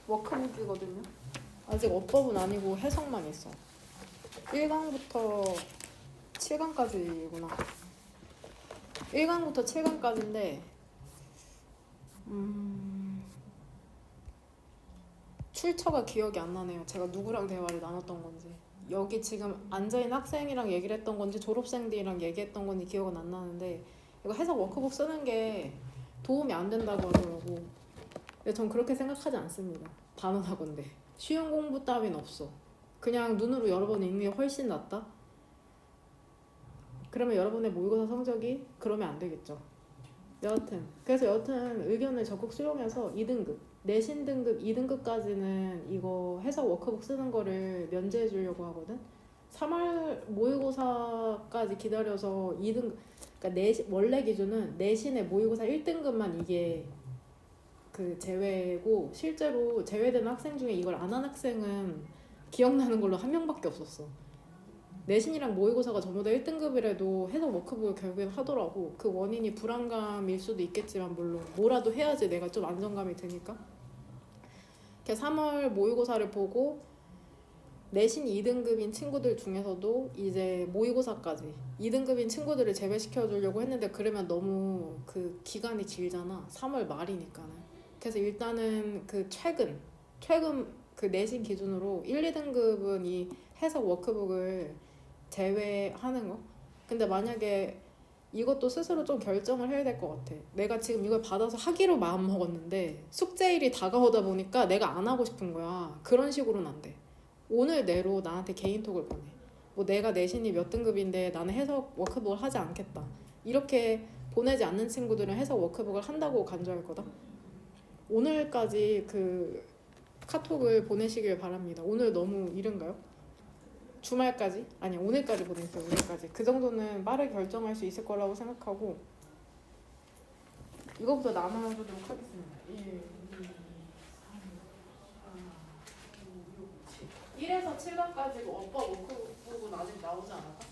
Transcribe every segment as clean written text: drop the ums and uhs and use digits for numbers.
워크북이거든요. 아직 어법은 아니고 해석만 있어. 1강부터 7강까지구나. 1강부터 7강까지인데 출처가 기억이 안 나네요. 제가 누구랑 대화를 나눴던 건지. 여기 지금 앉아있는 학생이랑 얘기를 했던 건지 졸업생들이랑 얘기했던 건지 기억은 안 나는데 이거 해석 워크북 쓰는 게 도움이 안 된다고 하더라고. 근데 전 그렇게 생각하지 않습니다. 단언하건대 쉬운 공부 따윈 없어. 그냥 눈으로 여러 번 읽는 게 훨씬 낫다? 그러면 여러분의 모의고사 성적이 그러면 안 되겠죠. 그래서 여하튼 의견을 적극 수용해서 2등급 내신 등급 2등급까지는 이거 해석 워크북 쓰는 거를 면제해 주려고 하거든. 3월 모의고사까지 기다려서 2등급, 그러니까 원래 기준은 내신의 모의고사 1등급만 이게 그 제외고, 실제로 제외된 학생 중에 이걸 안 한 학생은 기억나는 걸로 한 명밖에 없었어. 내신이랑 모의고사가 전부 다 1등급이라도 해석 워크북을 결국엔 하더라고. 그 원인이 불안감일 수도 있겠지만 물론 뭐라도 해야지 내가 좀 안정감이 드니까. 3월 모의고사를 보고 내신 2등급인 친구들 중에서도 이제 모의고사까지 2등급인 친구들을 제외시켜 주려고 했는데 그러면 너무 그 기간이 길잖아. 3월 말이니까는. 그래서 일단은 그 최근 그 내신 기준으로 1, 2등급은 이 해석 워크북을 제외하는 거. 근데 만약에 이것도 스스로 좀 결정을 해야 될 것 같아. 내가 지금 이걸 받아서 하기로 마음 먹었는데 숙제일이 다가오다 보니까 내가 안 하고 싶은 거야. 그런 식으로는 안 돼. 오늘 내로 나한테 개인톡을 보내. 뭐 내가 내신이 몇 등급인데 나는 해석 워크북을 하지 않겠다. 이렇게 보내지 않는 친구들은 해석 워크북을 한다고 간주할 거다. 오늘까지 그 카톡을 보내시길 바랍니다. 오늘 너무 이른가요? 주말까지? 아니 오늘까지 보내세요. 오늘까지. 그 정도는 빠르게 결정할 수 있을 거라고 생각하고 이거부터 나눠주도록 하겠습니다. 1, 2, 3, 4, 5, 6, 7. 1에서 7강까지 어법 워크북은 아직 나오지 않았다?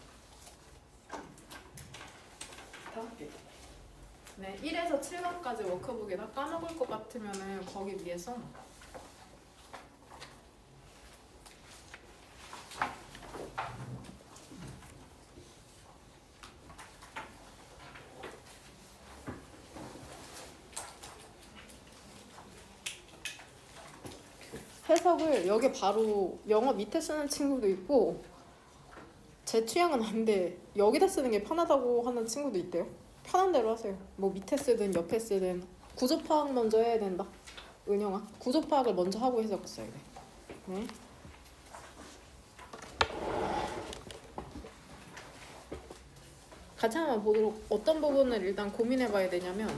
5개. 네, 1에서 7강까지 워크북에다 까먹을 것 같으면은 거기 위에 써놔. 해석을 여기 바로 영어 밑에 쓰는 친구도 있고 제 취향은 아닌데 여기다 쓰는 게 편하다고 하는 친구도 있대요. 편한 대로 하세요. 뭐 밑에 쓰든 옆에 쓰든. 구조 파악 먼저 해야 된다. 은영아, 구조 파악을 먼저 하고 해석 써야 돼. 네. 같이 한번 보도록. 어떤 부분을 일단 고민해 봐야 되냐면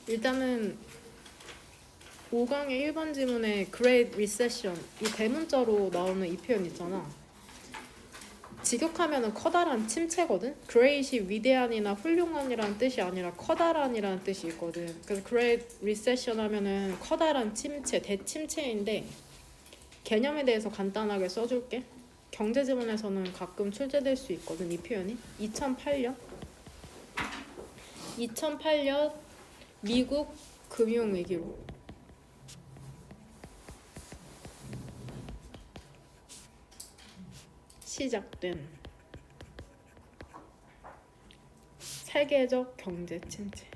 일단은 5강의 1번 지문에 Great Recession 이 대문자로 나오는 이 표현 있잖아. 직역하면은 커다란 침체거든. Great이 위대한이나 훌륭한이라는 뜻이 아니라 커다란이라는 뜻이 있거든. 그래서 Great Recession 하면은 커다란 침체, 대침체인데 개념에 대해서 간단하게 써줄게. 경제 지문에서는 가끔 출제될 수 있거든. 이 표현이 2008년 미국 금융위기로 시작된 세계적 경제 침체.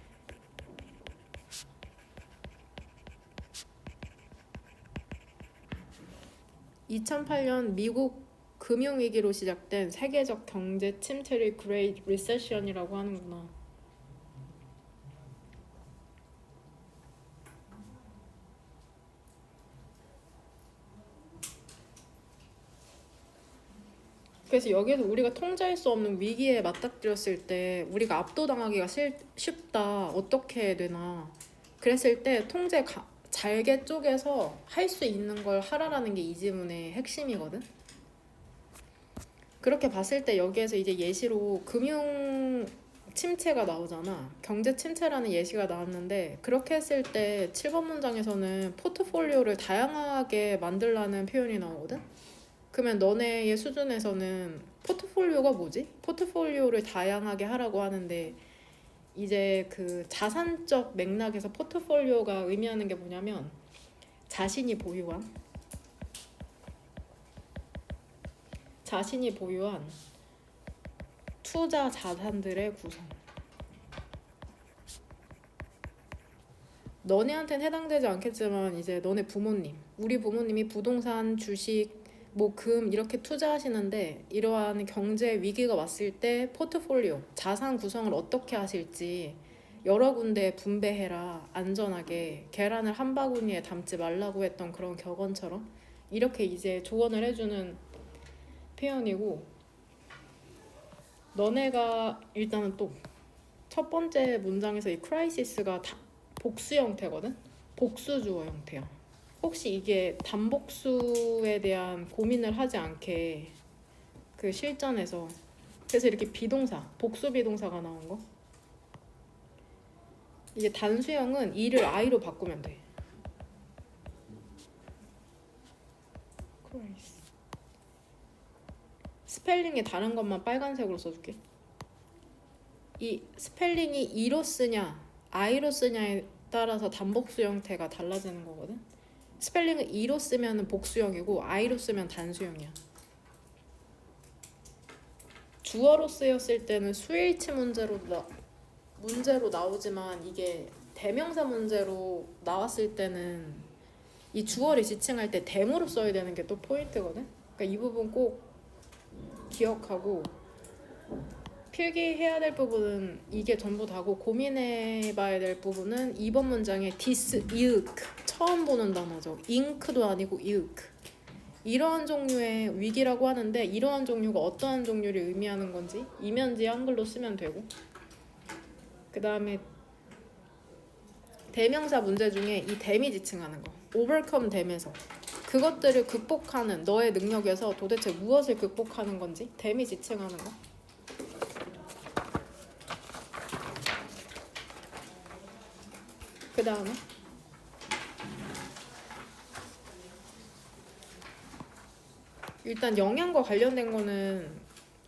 (2008년) 미국 금융위기로 시작된 세계적 경제 침체를 Great Recession이라고 하는구나. 그래서 여기서 우리가 통제할 수 없는 위기에 맞닥뜨렸을 때 우리가 압도당하기가 쉽다. 어떻게 해야 되나. 그랬을 때 잘게 쪼개서 할 수 있는 걸 하라라는 게 이 지문의 핵심이거든. 그렇게 봤을 때 여기에서 이제 예시로 금융 침체가 나오잖아. 경제 침체라는 예시가 나왔는데 그렇게 했을 때 7번 문장에서는 포트폴리오를 다양하게 만들라는 표현이 나오거든. 그러면 너네의 수준에서는 포트폴리오가 뭐지? 포트폴리오를 다양하게 하라고 하는데 이제 그 자산적 맥락에서 포트폴리오가 의미하는 게 뭐냐면 자신이 보유한 투자 자산들의 구성. 너네한테는 해당되지 않겠지만 이제 너네 부모님, 우리 부모님이 부동산, 주식, 뭐 금 이렇게 투자하시는데 이러한 경제 위기가 왔을 때 포트폴리오, 자산 구성을 어떻게 하실지 여러 군데 분배해라. 안전하게 계란을 한 바구니에 담지 말라고 했던 그런 격언처럼 이렇게 이제 조언을 해주는 표현이고, 너네가 일단은 또 첫 번째 문장에서 이 크라이시스가 복수 형태거든? 복수 주어 형태야. 혹시 이게 단복수에 대한 고민을 하지 않게 그 실전에서 그래서 이렇게 비동사, 복수 비동사가 나온 거. 이게 단수형은 이를 I로 바꾸면 돼. 크라이시스. 스펠링이 다른 것만 빨간색으로 써줄게. 이 스펠링이 E로 쓰냐 I로 쓰냐에 따라서 단복수 형태가 달라지는 거거든. 스펠링을 E로 쓰면 복수형이고 I로 쓰면 단수형이야. 주어로 쓰였을 때는 수일치 문제로 나오지만 이게 대명사 문제로 나왔을 때는 이 주어를 지칭할 때 대무로 써야 되는 게 또 포인트거든. 그러니까 이 부분 꼭 기억하고 필기해야 될 부분은 이게 전부 다고 고민해봐야 될 부분은 2번 문장의 this, 이윽 처음 보는 단어죠. 잉크도 아니고 이윽. 이러한 종류의 위기라고 하는데 이러한 종류가 어떠한 종류를 의미하는 건지 이면지 한글로 쓰면 되고, 그 다음에 대명사 문제 중에 이 댐이 지칭하는 거 overcome 댐에서 그것들을 극복하는 너의 능력에서 도대체 무엇을 극복하는 건지 댐이 지칭하는 거. 그 다음에 일단 영양과 관련된 거는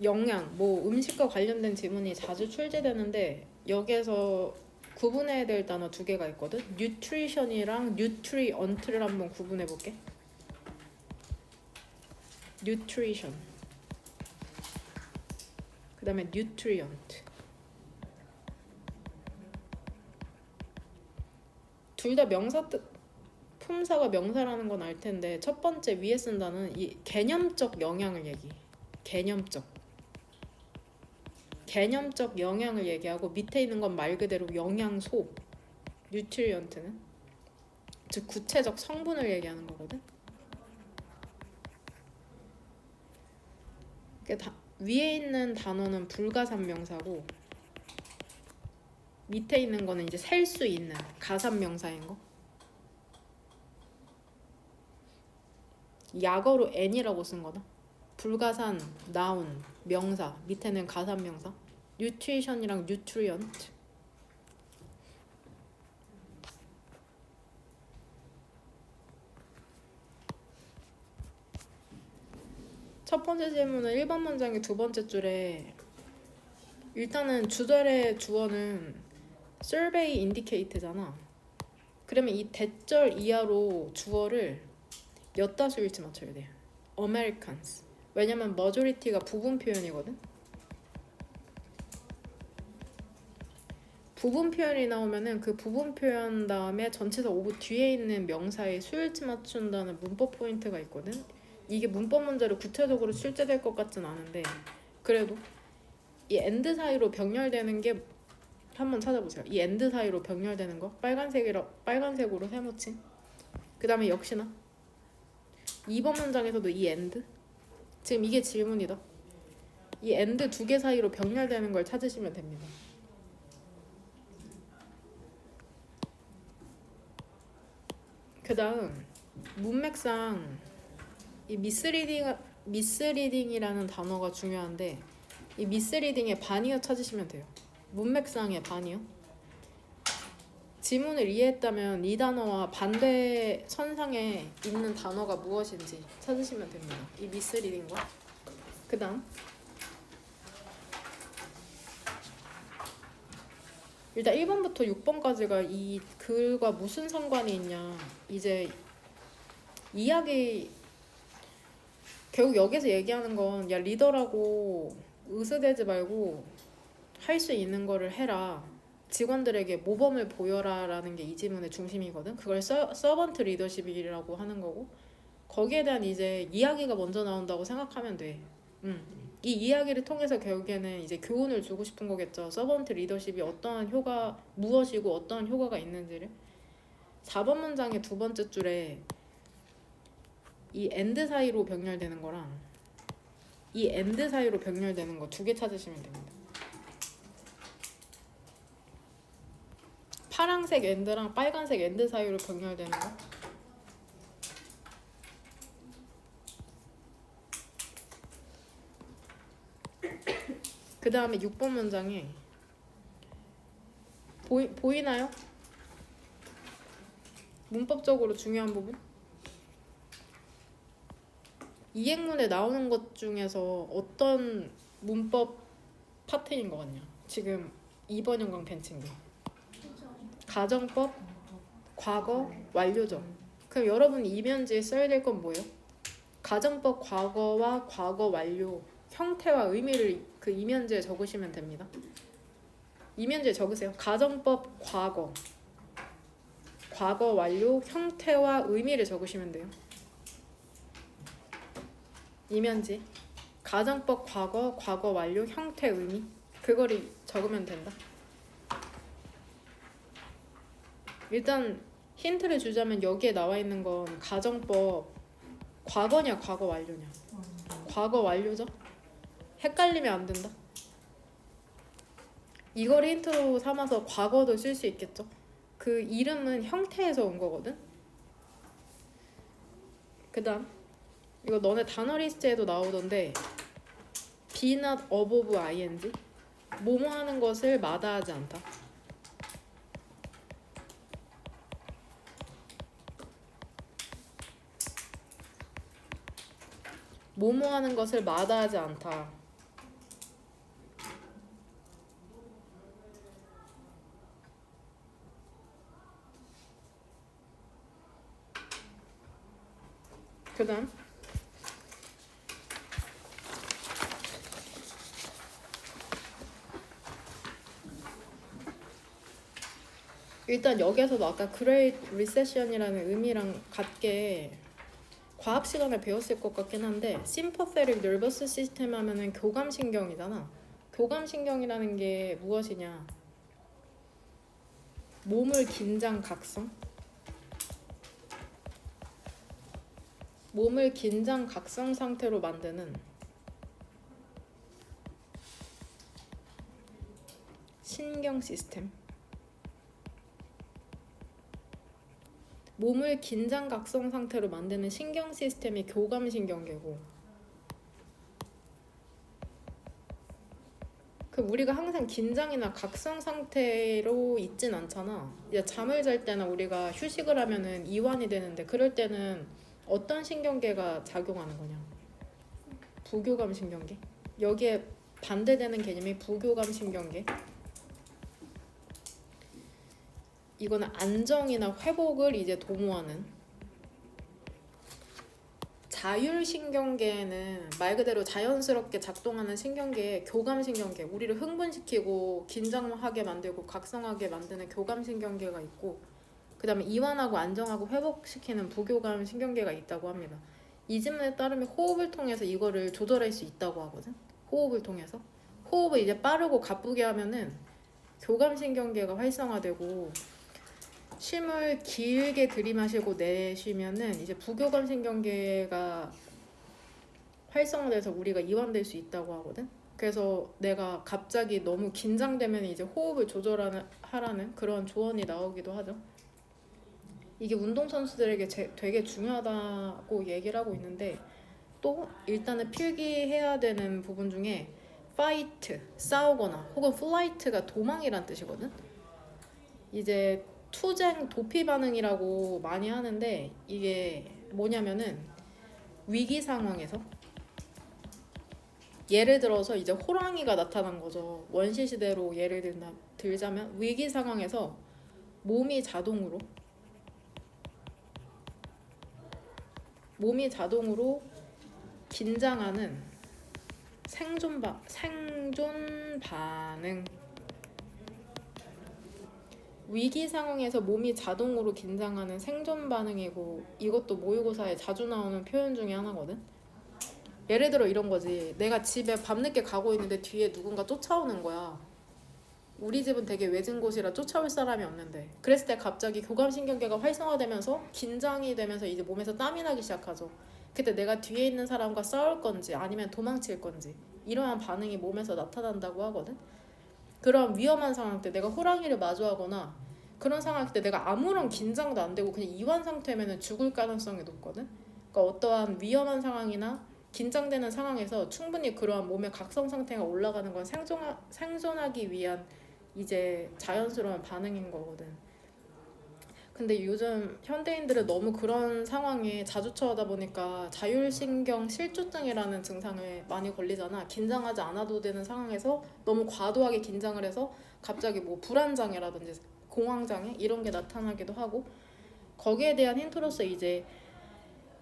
영양, 뭐 음식과 관련된 지문이 자주 출제되는데 여기에서 구분해야 될 단어 두 개가 있거든. nutrition이랑 nutrient를 한번 구분해 볼게. nutrition 그 다음에 nutrient. 둘 다 명사 뜻, 품사가 명사라는 건 알 텐데 첫 번째 위에 쓴 단어는 이 개념적 영향을 개념적 영향을 얘기하고 밑에 있는 건 말 그대로 영양소, nutrient는 즉 구체적 성분을 얘기하는 거거든. 위에 있는 단어는 불가산 명사고 밑에 있는 거는 이제 셀 수 있는 가산 명사인 거. 약어로 n이라고 쓴 거다. 불가산, 나운, 명사, 밑에는 가산 명사. nutrition이랑 nutrient. 첫 번째 질문은 1번 문장의 두 번째 줄에 일단은 주절의 주어는 survey indicate잖아. 그러면 이 대절 이하로 주어를 몇 다수일지 맞춰야 돼. Americans. 왜냐면 majority가 부분 표현이거든. 부분 표현이 나오면은 그 부분 표현 다음에 전치사 오브 뒤에 있는 명사의 수일치 맞춘다는 문법 포인트가 있거든. 이게 문법 문제로 구체적으로 출제될 것 같진 않은데 그래도 이 and 사이로 병렬되는 게 한번 찾아보세요. 이 and 사이로 병렬되는 거 빨간색으로 세모친. 그 다음에 역시나 2번 문장에서도 이 and. 지금 이게 질문이다. 이 엔드 두 개 사이로 병렬되는 걸 찾으시면 됩니다. 그 다음 문맥상 이 미스리딩이라는 단어가 중요한데 이 미스리딩의 반이어 찾으시면 돼요. 문맥상의 반이어. 지문을 이해했다면 이 단어와 반대 선상에 있는 단어가 무엇인지 찾으시면 됩니다. 이 미스리딩과. 그 다음 일단 1번부터 6번까지가 이 글과 무슨 상관이 있냐. 이제 이야기 결국 여기서 얘기하는 건 야 리더라고 으스대지 말고 할 수 있는 거를 해라. 직원들에게 모범을 보여라 라는 게 이 지문의 중심이거든. 그걸 서번트 리더십이라고 하는 거고 거기에 대한 이제 이야기가 먼저 나온다고 생각하면 돼. 이 이야기를 통해서 결국에는 이제 교훈을 주고 싶은 거겠죠. 서번트 리더십이 어떠한 무엇이고 어떠한 효과가 있는지를. 4번 문장의 두 번째 줄에 이 엔드 사이로 병렬되는 거랑 이 엔드 사이로 병렬되는 거 두 개 찾으시면 됩니다. 파란색 엔드랑 빨간색 엔드 사이로 병렬되는 거. 그 다음에 6번 문장에 보이나요? 문법적으로 중요한 부분. 이행문에 나오는 것 중에서 어떤 문법 파트인 것 같냐? 지금 2번 연강 벤치인 게 가정법, 과거, 완료죠. 그럼 여러분이 이면지에 써야 될 건 뭐예요? 가정법 과거와 과거 완료 형태와 의미를 그 이면지에 적으시면 됩니다. 이면지에 적으세요. 가정법 과거 완료 형태와 의미를 적으시면 돼요. 이면지 가정법 과거 완료 형태 의미 그거를 적으면 된다. 일단 힌트를 주자면 여기에 나와 있는 건 가정법 과거냐 과거 완료냐. 과거 완료죠. 헷갈리면 안 된다. 이걸 힌트로 삼아서 과거도 쓸 수 있겠죠. 그 이름은 형태에서 온 거거든. 그 다음 이거 너네 단어 리스트에도 나오던데 be not above ing 뭐뭐 하는 것을 마다하지 않다. 뭐뭐 하는 것을 마다하지 않다. 그 다음 일단 여기에서도 아까 Great Recession이라는 의미랑 같게 과학 시간에 배웠을 것 같긴 한데 Sympathetic Nervous System 하면은 교감신경이잖아. 교감신경이라는 게 무엇이냐? 몸을 긴장 각성? 몸을 긴장 각성 상태로 만드는 신경 시스템. 몸을 긴장 각성 상태로 만드는 신경 시스템이 교감신경계고 그 우리가 항상 긴장이나 각성 상태로 있진 않잖아. 이제 잠을 잘 때나 우리가 휴식을 하면은 이완이 되는데 그럴 때는 어떤 신경계가 작용하는 거냐? 부교감신경계. 여기에 반대되는 개념이 부교감신경계. 이거는 안정이나 회복을 이제 도모하는. 자율신경계는 말 그대로 자연스럽게 작동하는 신경계에 교감신경계, 우리를 흥분시키고 긴장하게 만들고 각성하게 만드는 교감신경계가 있고 그 다음에 이완하고 안정하고 회복시키는 부교감신경계가 있다고 합니다. 이 지문에 따르면 호흡을 통해서 이거를 조절할 수 있다고 하거든. 호흡을 통해서. 호흡을 이제 빠르고 가쁘게 하면은 교감신경계가 활성화되고 쉼을 길게 들이마시고 내쉬면은 이제 부교감신경계가 활성화돼서 우리가 이완될 수 있다고 하거든. 그래서 내가 갑자기 너무 긴장되면 이제 호흡을 하라는 그런 조언이 나오기도 하죠. 이게 운동선수들에게 되게 중요하다고 얘기를 하고 있는데, 또 일단은 필기해야 되는 부분 중에 파이트, 싸우거나 혹은 플라이트가 도망이란 뜻이거든. 이제 투쟁, 도피 반응이라고 많이 하는데, 이게 뭐냐면은 위기 상황에서 예를 들어서 이제 호랑이가 나타난 거죠. 원시 시대로 예를 들자면 위기 상황에서 몸이 자동으로 긴장하는 생존 반응. 위기 상황에서 몸이 자동으로 긴장하는 생존 반응이고, 이것도 모의고사에 자주 나오는 표현 중에 하나거든. 예를 들어 이런 거지. 내가 집에 밤늦게 가고 있는데 뒤에 누군가 쫓아오는 거야. 우리 집은 되게 외진 곳이라 쫓아올 사람이 없는데, 그랬을 때 갑자기 교감신경계가 활성화되면서 긴장이 되면서 이제 몸에서 땀이 나기 시작하죠. 그때 내가 뒤에 있는 사람과 싸울 건지 아니면 도망칠 건지, 이러한 반응이 몸에서 나타난다고 하거든. 그런 위험한 상황 때, 내가 호랑이를 마주하거나 그런 상황 때 내가 아무런 긴장도 안 되고 그냥 이완 상태면 죽을 가능성이 높거든. 그러니까 어떠한 위험한 상황이나 긴장되는 상황에서 충분히 그러한 몸의 각성 상태가 올라가는 건 생존하기 위한 이제 자연스러운 반응인 거거든. 근데 요즘 현대인들은 너무 그런 상황에 자주 처하다 보니까 자율신경 실조증이라는 증상을 많이 걸리잖아. 긴장하지 않아도 되는 상황에서 너무 과도하게 긴장을 해서 갑자기 뭐 불안장애라든지 공황장애 이런 게 나타나기도 하고, 거기에 대한 힌트로서 이제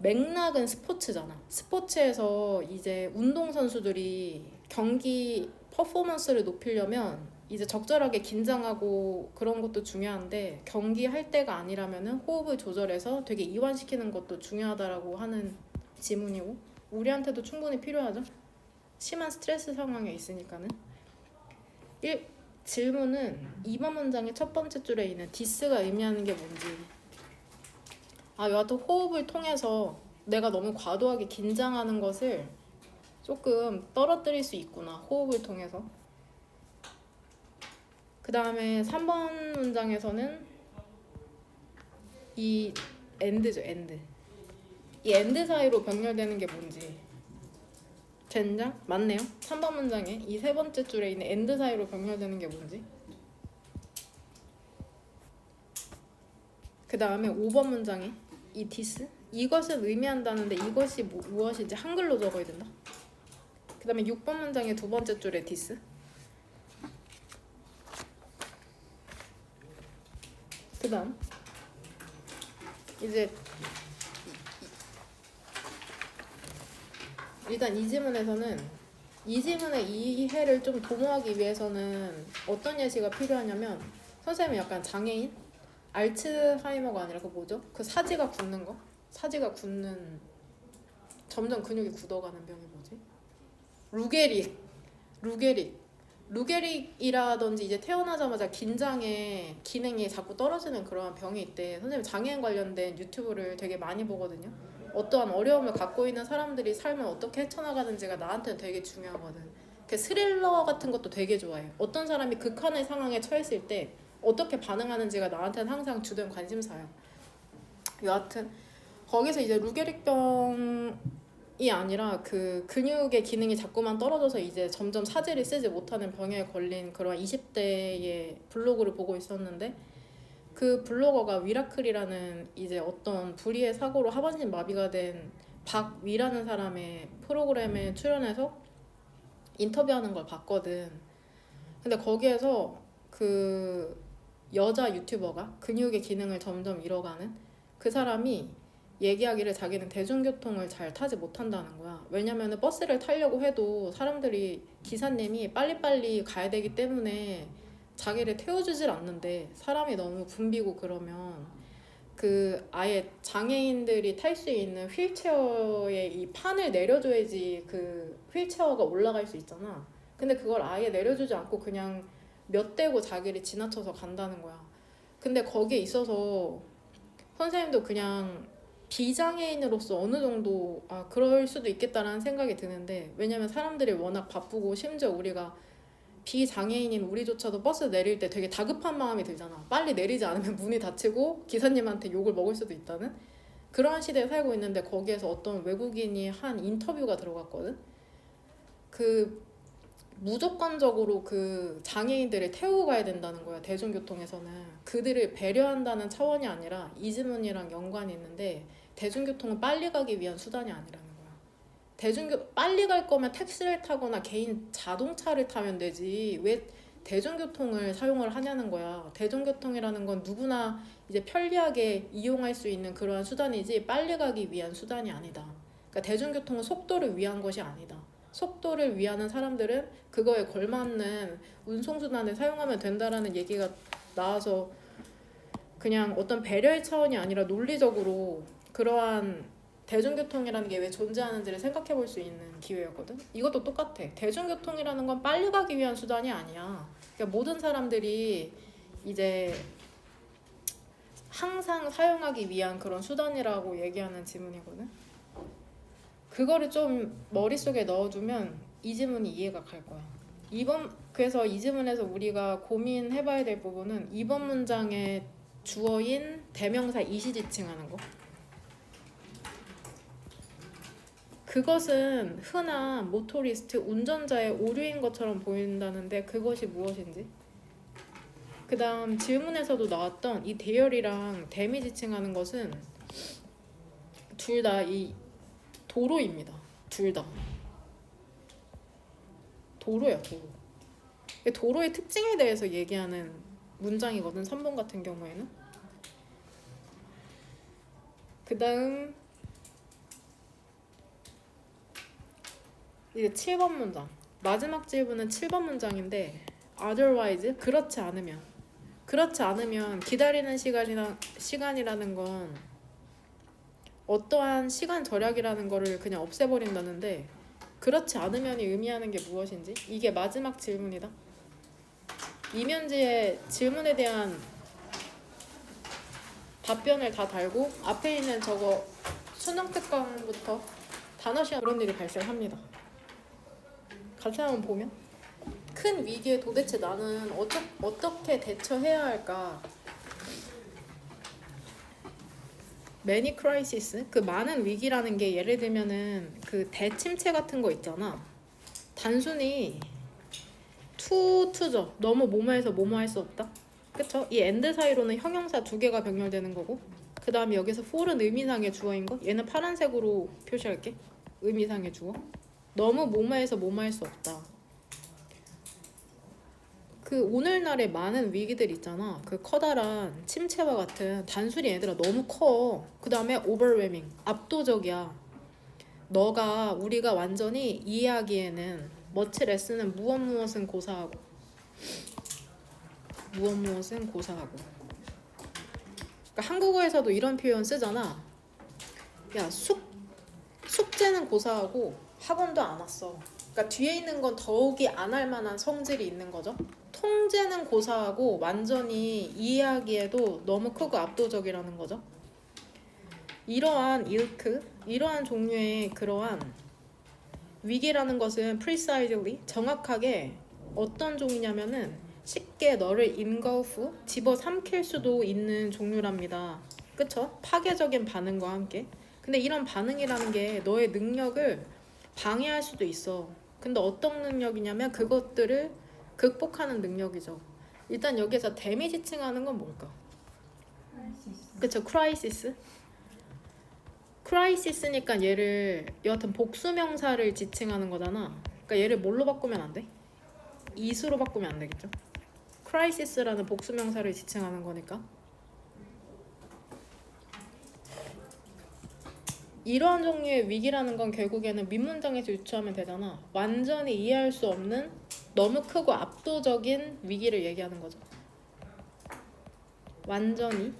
맥락은 스포츠잖아. 스포츠에서 이제 운동선수들이 경기 퍼포먼스를 높이려면 이제 적절하게 긴장하고 그런 것도 중요한데, 경기할 때가 아니라면은 호흡을 조절해서 되게 이완시키는 것도 중요하다라고 하는 지문이고, 우리한테도 충분히 필요하죠. 심한 스트레스 상황에 있으니까는. 질문은 2번 문장의 첫 번째 줄에 있는 디스가 의미하는 게 뭔지. 여하튼 호흡을 통해서 내가 너무 과도하게 긴장하는 것을 조금 떨어뜨릴 수 있구나, 호흡을 통해서. 그 다음에 3번 문장에서는 이 엔드죠, 엔드. 이 엔드 사이로 병렬되는 게 뭔지. 젠장? 맞네요. 3번 문장에 이 세 번째 줄에 있는 엔드 사이로 병렬되는 게 뭔지. 그 다음에 5번 문장에 이 디스? 이것을 의미한다는데 이것이 무엇인지 한글로 적어야 된다. 그 다음에 6번 문장의 두 번째 줄에 디스. 그 다음 이제 일단 이 지문에서는 이 지문의 이해를 좀 도모하기 위해서는 어떤 예시가 필요하냐면, 선생님이 약간 장애인? 알츠하이머가 아니라 그 뭐죠? 그 사지가 굳는 거? 사지가 굳는, 점점 근육이 굳어가는 병이 뭐지? 루게릭이라든지 이제 태어나자마자 긴장의 기능이 자꾸 떨어지는 그런 병이 있대. 선생님 장애인 관련된 유튜브를 되게 많이 보거든요. 어떠한 어려움을 갖고 있는 사람들이 삶을 어떻게 헤쳐나가는지가 나한테는 되게 중요하거든. 그 스릴러 같은 것도 되게 좋아해. 어떤 사람이 극한의 상황에 처했을 때 어떻게 반응하는지가 나한테는 항상 주된 관심사야. 여하튼 거기서 이제 루게릭병이 아니라 그 근육의 기능이 자꾸만 떨어져서 이제 점점 사지를 쓰지 못하는 병에 걸린 그런 20대의 블로그를 보고 있었는데, 그 블로거가 위라클이라는 이제 어떤 불의의 사고로 하반신 마비가 된 박위라는 사람의 프로그램에 출연해서 인터뷰하는 걸 봤거든. 근데 거기에서 그 여자 유튜버가 근육의 기능을 점점 잃어가는 그 사람이 얘기하기를 자기는 대중교통을 잘 타지 못한다는 거야. 왜냐면은 버스를 타려고 해도 사람들이, 기사님이 빨리빨리 가야 되기 때문에 자기를 태워주질 않는데, 사람이 너무 붐비고 그러면 그 아예 장애인들이 탈 수 있는 휠체어에 이 판을 내려줘야지 그 휠체어가 올라갈 수 있잖아. 근데 그걸 아예 내려주지 않고 그냥 몇 대고 자기를 지나쳐서 간다는 거야. 근데 거기에 있어서 선생님도 그냥 비장애인으로서 어느 정도 그럴 수도 있겠다라는 생각이 드는데, 왜냐면 사람들이 워낙 바쁘고 심지어 우리가 비장애인인 우리조차도 버스 내릴 때 되게 다급한 마음이 들잖아. 빨리 내리지 않으면 문이 닫히고 기사님한테 욕을 먹을 수도 있다는 그러한 시대에 살고 있는데, 거기에서 어떤 외국인이 한 인터뷰가 들어갔거든. 그 무조건적으로 그 장애인들을 태우고 가야 된다는 거야. 대중교통에서는 그들을 배려한다는 차원이 아니라, 이 질문이랑 연관이 있는데, 대중교통은 빨리 가기 위한 수단이 아니라는 거야. 빨리 갈 거면 택시를 타거나 개인 자동차를 타면 되지, 왜 대중교통을 사용을 하냐는 거야. 대중교통이라는 건 누구나 이제 편리하게 이용할 수 있는 그러한 수단이지, 빨리 가기 위한 수단이 아니다. 그러니까 대중교통은 속도를 위한 것이 아니다. 속도를 위하는 사람들은 그거에 걸맞는 운송수단을 사용하면 된다라는 얘기가 나와서, 그냥 어떤 배려의 차원이 아니라 논리적으로 그러한 대중교통이라는 게 왜 존재하는지를 생각해 볼 수 있는 기회였거든. 이것도 똑같아. 대중교통이라는 건 빨리 가기 위한 수단이 아니야. 그러니까 모든 사람들이 이제 항상 사용하기 위한 그런 수단이라고 얘기하는 지문이거든. 그거를 좀 머릿속에 넣어두면 이 지문이 이해가 갈 거야. 그래서 이 지문에서 우리가 고민해봐야 될 부분은 2번 문장의 주어인 대명사 이시지칭하는 거. 그것은 흔한 모토리스트, 운전자의 오류인 것처럼 보인다는데 그것이 무엇인지. 그 다음 질문에서도 나왔던 이 대열이랑 대미 지칭하는 것은 둘 다 이 도로입니다. 둘 다 도로야, 도로. 도로의 특징에 대해서 얘기하는 문장이거든, 3번 같은 경우에는. 그 다음 이제 7번 문장. 마지막 질문은 7번 문장인데, otherwise, 그렇지 않으면 기다리는 시간이라는 건 어떠한 시간 절약이라는 거를 그냥 없애버린다는데, 그렇지 않으면이 의미하는 게 무엇인지. 이게 마지막 질문이다. 이면지의 질문에 대한 답변을 다 달고 앞에 있는 저거 수능 특강부터 단어 시험 그런 일이 발생합니다. 같이 한번 보면, 큰 위기에 도대체 나는 어떻게 대처해야 할까. Many crisis, 그 많은 위기라는 게 예를 들면은 그 대침체 같은 거 있잖아. 단순히 투죠. 너무 뭐뭐해서 뭐뭐 할 수 없다. 그쵸? 이 and 사이로는 형용사 2개가 병렬되는 거고, 그 다음에 여기서 for은 의미상의 주어인 거. 얘는 파란색으로 표시할게. 의미상의 주어. 너무 뭐뭐해서 뭐뭐 할 수 없다. 그 오늘날의 많은 위기들 있잖아. 그 커다란 침체와 같은, 단순히 얘들아 너무 커. 그 다음에 overwhelming, 압도적이야. 우리가 완전히 이해하기에는 much less는 무엇은 고사하고. 그러니까 한국어에서도 이런 표현 쓰잖아. 야, 숙제는 고사하고 학원도 안 왔어. 그러니까 뒤에 있는 건 더욱이 안 할 만한 성질이 있는 거죠. 통제는 고사하고 완전히 이해하기에도 너무 크고 압도적이라는 거죠. 이러한 종류의 그러한 위기라는 것은 precisely, 정확하게 어떤 종이냐면은 쉽게 너를 engulf, 집어삼킬 수도 있는 종류랍니다. 그쵸? 파괴적인 반응과 함께. 근데 이런 반응이라는 게 너의 능력을 방해할 수도 있어. 근데 어떤 능력이냐면 그것들을 극복하는 능력이죠. 일단 여기서 데미지 칭하는 건 뭘까? 그쵸? 크라이시스니까 얘를 여하튼 복수명사를 지칭하는 거잖아. 그러니까 얘를 뭘로 바꾸면 안 돼? is로 바꾸면 안 되겠죠? 크라이시스라는 복수명사를 지칭하는 거니까. 이러한 종류의 위기라는 건 결국에는 밑문장에서 유추하면 되잖아. 완전히 이해할 수 없는 너무 크고 압도적인 위기를 얘기하는 거죠. 완전히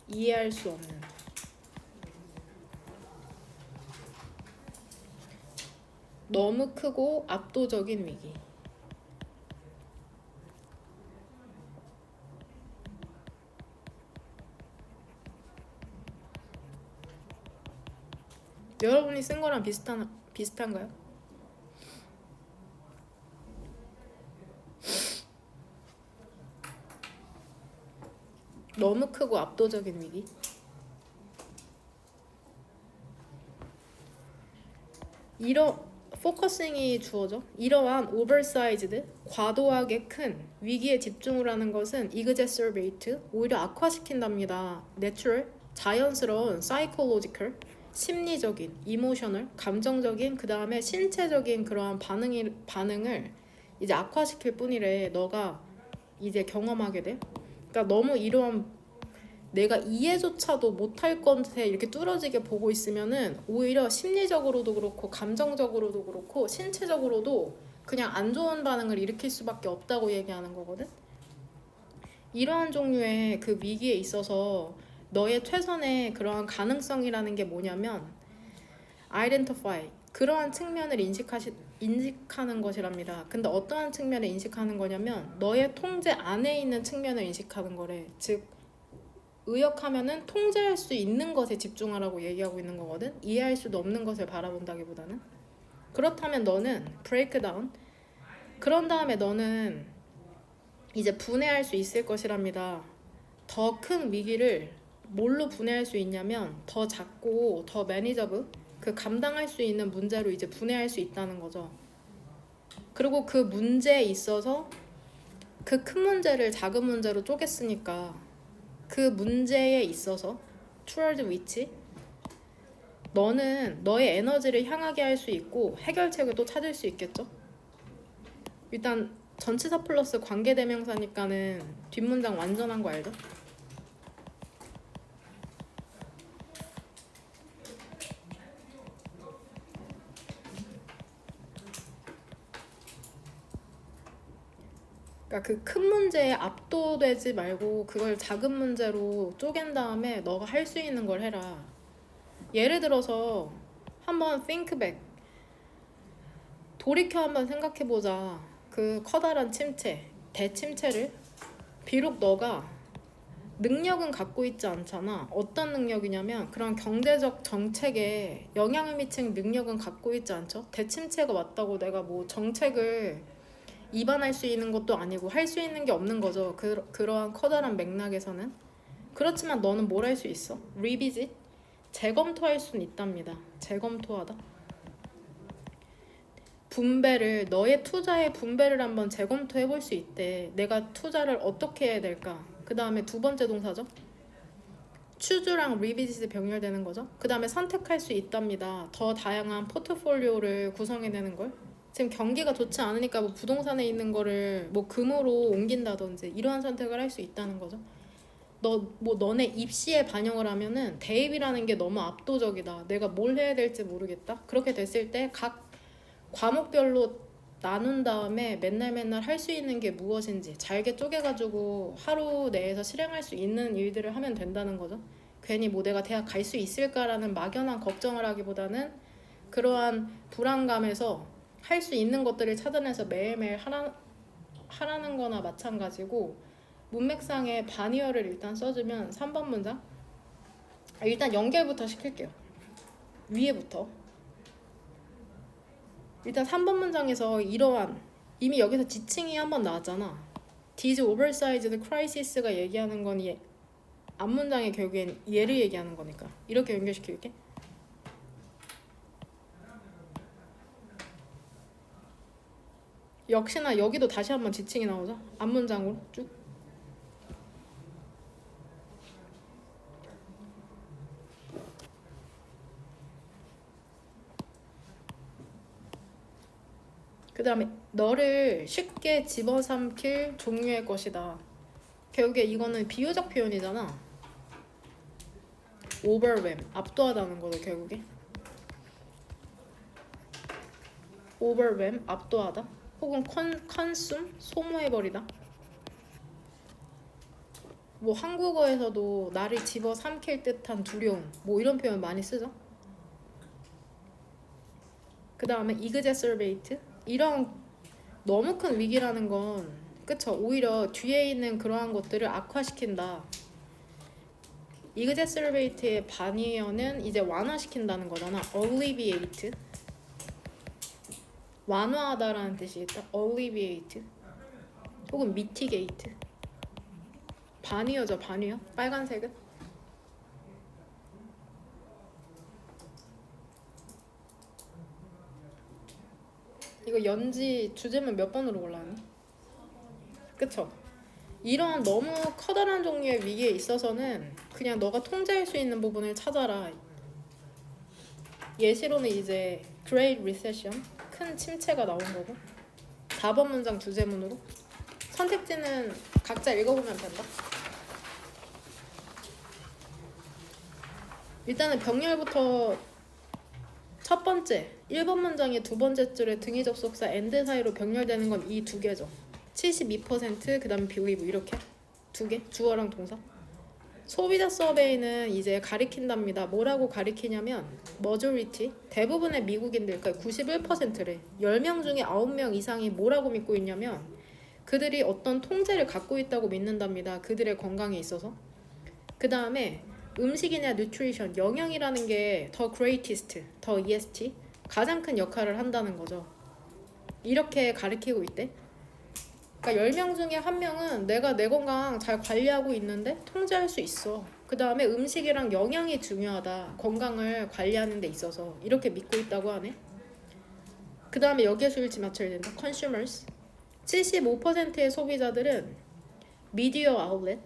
이해할 수 없는, 너무 크고 압도적인 위기. 여러분이 쓴 거랑 비슷한가요? 너무 크고 압도적인 위기. 포커싱이 주어져. 이러한 오버사이즈드, 과도하게 큰 위기에 집중을 하는 것은 exacerbate, 오히려 악화시킨답니다. natural, 자연스러운, psychological, 심리적인, emotional, 감정적인, 그 다음에 신체적인 그러한 반응을 이제 악화시킬 뿐이래. 너가 이제 경험하게 돼. 그러니까 너무 이러한 내가 이해조차도 못할 건데 이렇게 뚫어지게 보고 있으면은 오히려 심리적으로도 그렇고 감정적으로도 그렇고 신체적으로도 그냥 안 좋은 반응을 일으킬 수밖에 없다고 얘기하는 거거든. 이러한 종류의 그 위기에 있어서 너의 최선의 그러한 가능성이라는 게 뭐냐면 identify, 그러한 측면을 인식하는 것이랍니다. 근데 어떠한 측면을 인식하는 거냐면 너의 통제 안에 있는 측면을 인식하는 거래. 즉 의역하면은 통제할 수 있는 것에 집중하라고 얘기하고 있는 거거든. 이해할 수도 없는 것을 바라본다기보다는. 그렇다면 너는 break down, 그런 다음에 너는 이제 분해할 수 있을 것이랍니다. 더 큰 위기를 뭘로 분해할 수 있냐면 더 작고 더 매니저블, 그 감당할 수 있는 문제로 이제 분해할 수 있다는 거죠. 그리고 그 문제에 있어서 그 큰 문제를 작은 문제로 쪼갰으니까 그 문제에 있어서 toward which 너는 너의 에너지를 향하게 할 수 있고 해결책을 또 찾을 수 있겠죠. 일단 전치사 플러스 관계대명사니까는 뒷문장 완전한 거 알죠? 그러니까 그 큰 문제에 압도되지 말고 그걸 작은 문제로 쪼갠 다음에 너가 할 수 있는 걸 해라. 예를 들어서 한번 think back, 돌이켜 한번 생각해보자. 그 커다란 침체, 대침체를 비록 너가 능력은 갖고 있지 않잖아. 어떤 능력이냐면 그런 경제적 정책에 영향을 미치는 능력은 갖고 있지 않죠. 대침체가 왔다고 내가 뭐 정책을 입안할 수 있는 것도 아니고 할 수 있는 게 없는 거죠. 그러한 커다란 맥락에서는. 그렇지만 너는 뭘 할 수 있어? revisit, 재검토할 수는 있답니다. 재검토하다. 분배를, 너의 투자의 분배를 한번 재검토해 볼 수 있대. 내가 투자를 어떻게 해야 될까? 그 다음에 두 번째 동사죠. choose랑 revisit이 병렬되는 거죠. 그 다음에 선택할 수 있답니다. 더 다양한 포트폴리오를 구성해내는 걸. 지금 경기가 좋지 않으니까 뭐 부동산에 있는 거를 뭐 금으로 옮긴다든지 이러한 선택을 할 수 있다는 거죠. 너네 입시에 반영을 하면은 대입이라는 게 너무 압도적이다. 내가 뭘 해야 될지 모르겠다. 그렇게 됐을 때 각 과목별로 나눈 다음에 맨날 할 수 있는 게 무엇인지 잘게 쪼개가지고 하루 내에서 실행할 수 있는 일들을 하면 된다는 거죠. 괜히 뭐 내가 대학 갈 수 있을까라는 막연한 걱정을 하기보다는 그러한 불안감에서 할 수 있는 것들을 찾아내서 매일매일 하라는 거나 마찬가지고, 문맥상에 반의어를 일단 써주면 3번 문장, 일단 연결부터 시킬게요. 위에부터. 일단 3번 문장에서 이러한, 이미 여기서 지칭이 한번 나왔잖아. These oversized crisis가 얘기하는 건 앞문장의 결국엔 얘를 얘기하는 거니까 이렇게 연결시킬게. 역시나 여기도 다시 한번 지칭이 나오죠. 앞문장으로 쭉. 그 다음에 너를 쉽게 집어삼킬 종류의 것이다. 결국에 이거는 비유적 표현이잖아. overwhelm, 압도하다는 거죠. 결국에 overwhelm, 압도하다, 혹은 consume, 소모해버리다. 뭐 한국어에서도 나를 집어삼킬 듯한 두려움, 뭐 이런 표현 많이 쓰죠. 그 다음에 exacerbate, 이런 너무 큰 위기라는 건 그쵸, 오히려 뒤에 있는 그러한 것들을 악화시킨다. exacerbate의 반의어는 이제 완화시킨다는 거잖아. alleviate. 완화하다라는 뜻이 있다. alleviate. 혹은 mitigate. 반의어죠, 반의어. 빨간색은. 이거 연지 주제문 몇 번으로 골랐니? 그쵸? 이러한 너무 커다란 종류의 위기에 있어서는 그냥 너가 통제할 수 있는 부분을 찾아라. 예시로는 이제 Great Recession, 큰 침체가 나온 거고 4번 문장 주제문으로 선택지는 각자 읽어보면 된다. 일단은 병렬부터 첫 번째 1번 문장의 두 번째 줄에 등위 접속사 and 사이로 병렬되는 건 이 두 개죠. 72% 그다음에 believe 이렇게 두 개, 주어랑 동사. 소비자 서베이는 이제 가리킨답니다. 뭐라고 가리키냐면 majority, 대부분의 미국인들, 그러니까 91%래. 10명 중에 9명 이상이 뭐라고 믿고 있냐면 그들이 어떤 통제를 갖고 있다고 믿는답니다. 그들의 건강에 있어서. 그 다음에 음식이나 nutrition, 영양이라는 게 더 greatest, 더 EST, 가장 큰 역할을 한다는 거죠. 이렇게 가리키고 있대. 그러니까 10명 중에 1명은 내가 내 건강 잘 관리하고 있는데 통제할 수 있어. 그 다음에 음식이랑 영양이 중요하다. 건강을 관리하는 데 있어서 이렇게 믿고 있다고 하네. 그 다음에 여기에서 일치 맞춰야 된다. consumers. 75%의 소비자들은 미디어 아울렛,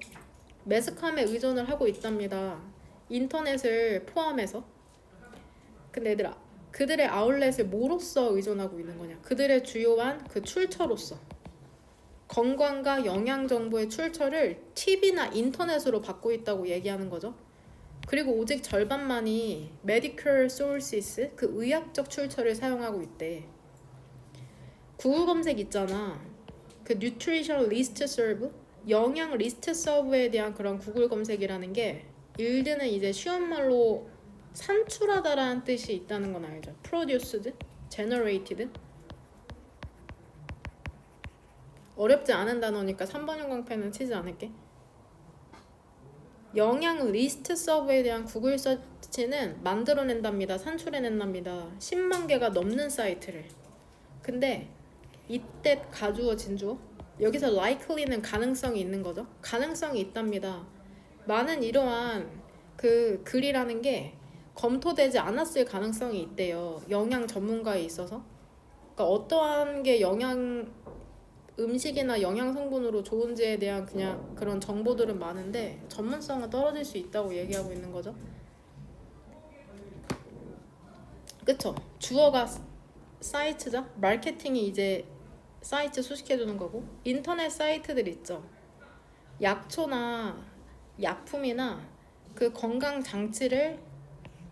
매스컴에 의존을 하고 있답니다. 인터넷을 포함해서. 근데 얘들아, 그들의 아울렛을 뭐로써 의존하고 있는 거냐? 그들의 주요한 그 출처로서. 건강과 영양 정보의 출처를 TV나 인터넷으로 받고 있다고 얘기하는 거죠. 그리고 오직 절반만이 medical sources, 그 의학적 출처를 사용하고 있대. 구글 검색 있잖아. 그 nutrition list serve, 영양 리스트 서브에 대한 그런 구글 검색이라는 게 일드는 이제 쉬운 말로 산출하다라는 뜻이 있다는 건 알죠. produced, generated. 어렵지 않은 단어니까 3번 형광펜은 치지 않을게. 영양 리스트 서브에 대한 구글 서치는 만들어낸답니다. 산출해낸답니다. 10만 개가 넘는 사이트를. 근데 이때 가주어 진주어. 여기서 likely는 가능성이 있는 거죠. 가능성이 있답니다. 많은 이러한 그 글이라는 게 검토되지 않았을 가능성이 있대요. 영양 전문가에 있어서. 그러니까 어떠한 게 음식이나 영양 성분으로 좋은지에 대한 그냥 그런 정보들은 많은데 전문성은 떨어질 수 있다고 얘기하고 있는 거죠. 그쵸? 주어가 사이트죠. 마케팅이 이제 사이트 수식해주는 거고, 인터넷 사이트들 있죠. 약초나 약품이나 그 건강 장치를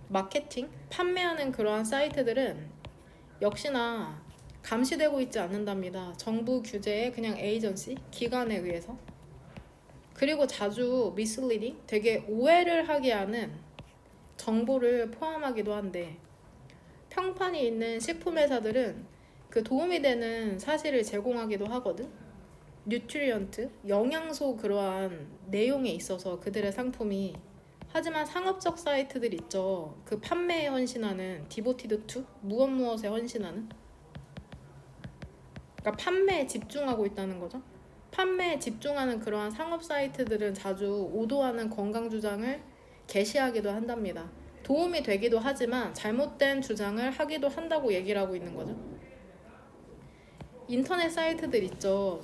마케팅, 판매하는 그러한 사이트들은 역시나 감시되고 있지 않는답니다. 정부 규제의 그냥 에이전시, 기관에 의해서. 그리고 자주 misleading, 되게 오해를 하게 하는 정보를 포함하기도 한데, 평판이 있는 식품 회사들은 그 도움이 되는 사실을 제공하기도 하거든. 뉴트리언트, 영양소 그러한 내용에 있어서 그들의 상품이. 하지만 상업적 사이트들 있죠. 그 판매에 헌신하는 디보티드 투, 무엇에 헌신하는. 그러니까 판매에 집중하고 있다는 거죠. 판매에 집중하는 그러한 상업 사이트들은 자주 오도하는 건강 주장을 게시하기도 한답니다. 도움이 되기도 하지만 잘못된 주장을 하기도 한다고 얘기를 하고 있는 거죠. 인터넷 사이트들 있죠.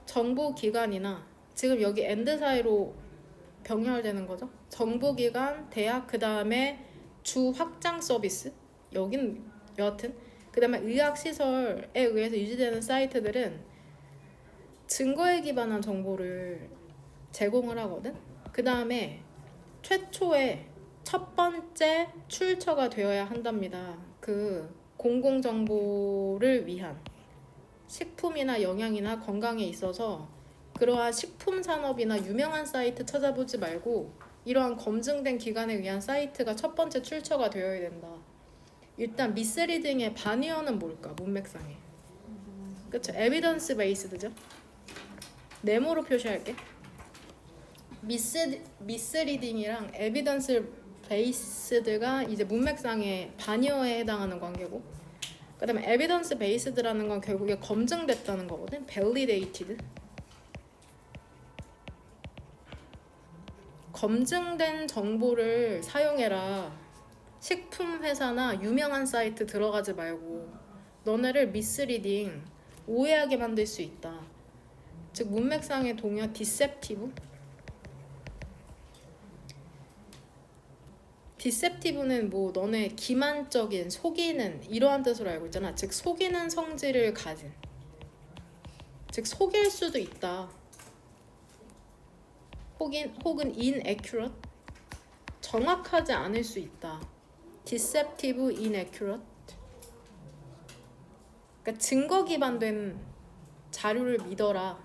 정부기관이나 지금 여기 엔드 사이로 병렬되는 거죠. 정부기관, 대학, 그 다음에 주 확장 서비스, 여긴 여하튼 그 다음에 의학시설에 의해서 유지되는 사이트들은 증거에 기반한 정보를 제공을 하거든. 그 다음에 최초의 첫 번째 출처가 되어야 한답니다. 그 공공정보를 위한 식품이나 영양이나 건강에 있어서 그러한 식품 산업이나 유명한 사이트 찾아보지 말고 이러한 검증된 기관에 의한 사이트가 첫 번째 출처가 되어야 된다. 일단 미스리딩의 반의어는 뭘까? 문맥상에. 그쵸? 에비던스 베이스드죠? 네모로 표시할게. 미스리딩이랑 에비던스 베이스드가 이제 문맥상의 반의어에 해당하는 관계고, 그다음에 에비던스 베이스드라는 건 결국에 검증됐다는 거거든. validated. 검증된 정보를 사용해라. 식품 회사나 유명한 사이트 들어가지 말고 너네를 미스리딩, 오해하게 만들 수 있다. 즉 문맥상의 동의어 디셉티브. 디셉티브는 뭐 너네 기만적인, 속이는 이러한 뜻으로 알고 있잖아. 즉 속이는 성질을 가진. 즉 속일 수도 있다. 혹은 inaccurate, 정확하지 않을 수 있다. deceptive, inaccurate. 그러니까 증거 기반된 자료를 믿어라.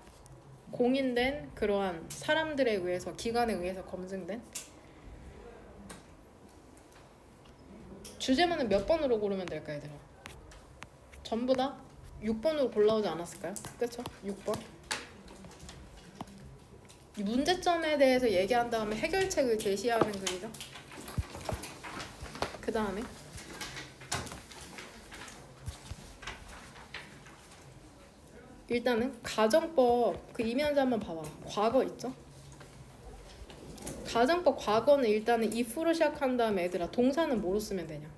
공인된 그러한 사람들에 의해서, 기관에 의해서 검증된. 주제문은 몇 번으로 고르면 될까 얘들아? 전부 다 6번으로 골라오지 않았을까요? 그렇죠? 6번. 이 문제점에 대해서 얘기한 다음에 해결책을 제시하는 글이죠. 그 다음에 일단은 가정법 그 이면제 한번 봐봐. 과거 있죠? 가정법 과거는 일단은 if로 시작한 다음에 얘들아 동사는 뭐로 쓰면 되냐?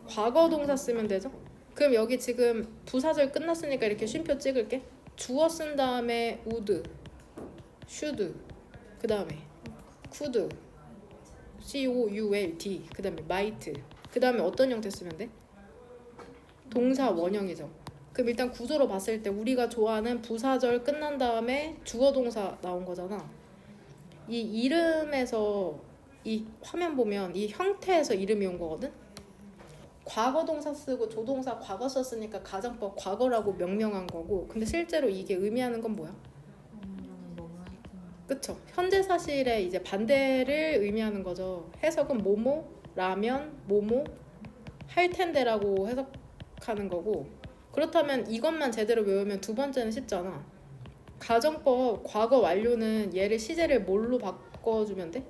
과거 동사 쓰면 되죠? 그럼 여기 지금 부사절 끝났으니까 이렇게 쉼표 찍을게. 주어 쓴 다음에 would, should, 그 다음에 could, could, 그 다음에 might, 그 다음에 어떤 형태 쓰면 돼? 동사 원형이죠. 그럼 일단 구조로 봤을 때 우리가 좋아하는 부사절 끝난 다음에 주어 동사 나온 거잖아. 이 이름에서 이 화면 보면 이 형태에서 이름이 온 거거든. 과거 동사 쓰고 조동사 과거 썼으니까 가정법 과거라고 명명한 거고, 근데 실제로 이게 의미하는 건 뭐야? 그쵸? 현재 사실의 이제 반대를 의미하는 거죠. 해석은 뭐뭐, 라면, 뭐뭐 할 텐데라고 해석하는 거고, 그렇다면 이것만 제대로 외우면 두 번째는 쉽잖아. 가정법 과거 완료는 얘를 시제를 뭘로 바꿔주면 돼?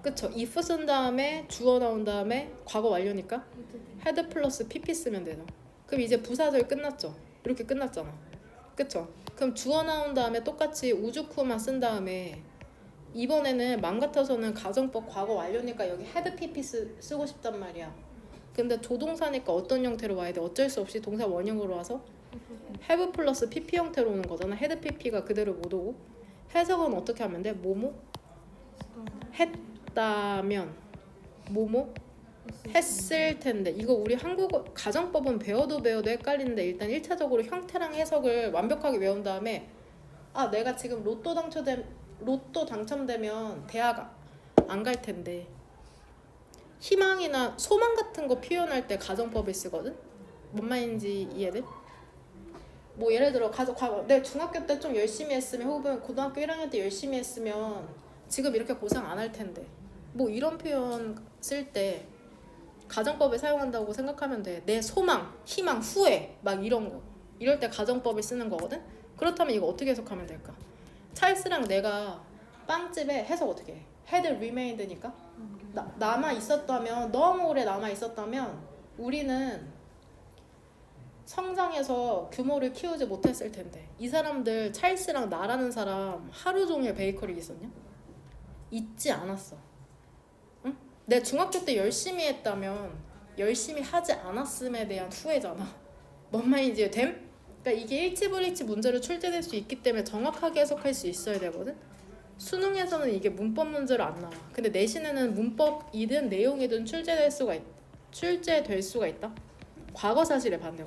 그쵸? if 쓴 다음에 주어 나온 다음에 과거 완료니까 had 플러스 pp 쓰면 되죠. 그럼 이제 부사절 끝났죠? 이렇게 끝났잖아. 그쵸? 그럼 주어 나온 다음에 똑같이 우주쿠만 쓴 다음에 이번에는 맘 같아서는 가정법 과거 완료니까 여기 had pp 쓰고 싶단 말이야. 근데 조동사니까 어떤 형태로 와야 돼? 어쩔 수 없이 동사 원형으로 와서 have 플러스 pp 형태로 오는 거잖아. had pp가 그대로 못 오고. 해석은 어떻게 하면 돼? 뭐뭐 했다면 뭐뭐 했을 텐데. 이거 우리 한국어 가정법은 배워도 헷갈리는데 일단 1차적으로 형태랑 해석을 완벽하게 외운 다음에 아 내가 지금 로또 당첨되면 대학 안 갈 텐데 희망이나 소망 같은 거 표현할 때 가정법을 쓰거든. 뭔 말인지 이해돼? 뭐 예를 들어 내 중학교 때 좀 열심히 했으면 혹은 고등학교 1학년 때 열심히 했으면 지금 이렇게 고생 안 할 텐데 뭐 이런 표현 쓸 때 가정법을 사용한다고 생각하면 돼. 내 소망, 희망, 후회 막 이런 거 이럴 때 가정법을 쓰는 거거든. 그렇다면 이거 어떻게 해석하면 될까? 찰스랑 내가 빵집에 해석 어떻게 해? had remained니까 남아 있었다면 너무 오래 남아 있었다면 우리는 성장해서 규모를 키우지 못했을 텐데. 이 사람들 찰스랑 나라는 사람 하루 종일 베이커리 있었냐? 있지 않았어. 응? 내 중학교 때 열심히 했다면 열심히 하지 않았음에 대한 후회잖아. 뭔 말인지 됨? 그러니까 이게 일치불일치 문제로 출제될 수 있기 때문에 정확하게 해석할 수 있어야 되거든. 수능에서는 이게 문법 문제로 안 나와. 근데 내신에는 문법이든 내용이든 출제될 수가 있다. 과거 사실에 반대.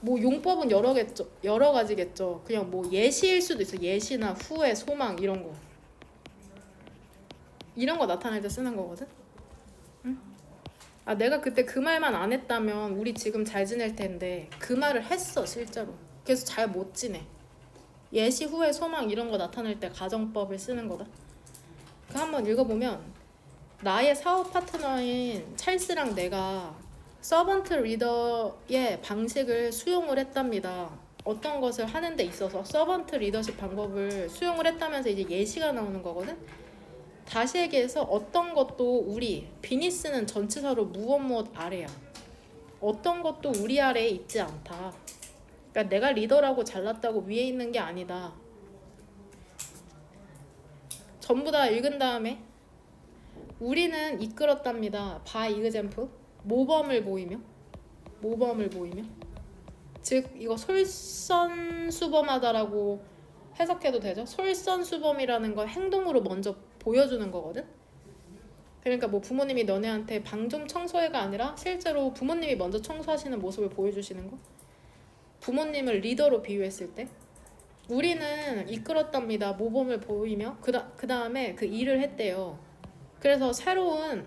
뭐 용법은 여러 가지겠죠. 그냥 뭐 예시일 수도 있어. 예시나 후회, 소망 이런 거 나타낼 때 쓰는 거거든. 응? 아 내가 그때 그 말만 안 했다면 우리 지금 잘 지낼 텐데 그 말을 했어 실제로. 그래서 잘 못 지내. 예시, 후회, 소망 이런 거 나타낼 때 가정법을 쓰는 거다. 그 한번 읽어보면 나의 사업 파트너인 찰스랑 내가 서번트 리더의 방식을 수용을 했답니다. 어떤 것을 하는 데 있어서 서번트 리더십 방법을 수용을 했다면서 이제 예시가 나오는 거거든. 다시 얘기해서 어떤 것도 우리 비니스는 전치사로 무엇 아래야. 어떤 것도 우리 아래에 있지 않다. 그러니까 내가 리더라고 잘났다고 위에 있는 게 아니다. 전부 다 읽은 다음에 우리는 이끌었답니다. by example. 모범을 보이며 즉 이거 솔선수범하다라고 해석해도 되죠. 솔선수범이라는 건 행동으로 먼저 보여주는 거거든. 그러니까 뭐 부모님이 너네한테 방 좀 청소해가 아니라 실제로 부모님이 먼저 청소하시는 모습을 보여주시는 거. 부모님을 리더로 비유했을 때 우리는 이끌었답니다. 모범을 보이며 그 다음에 그 일을 했대요. 그래서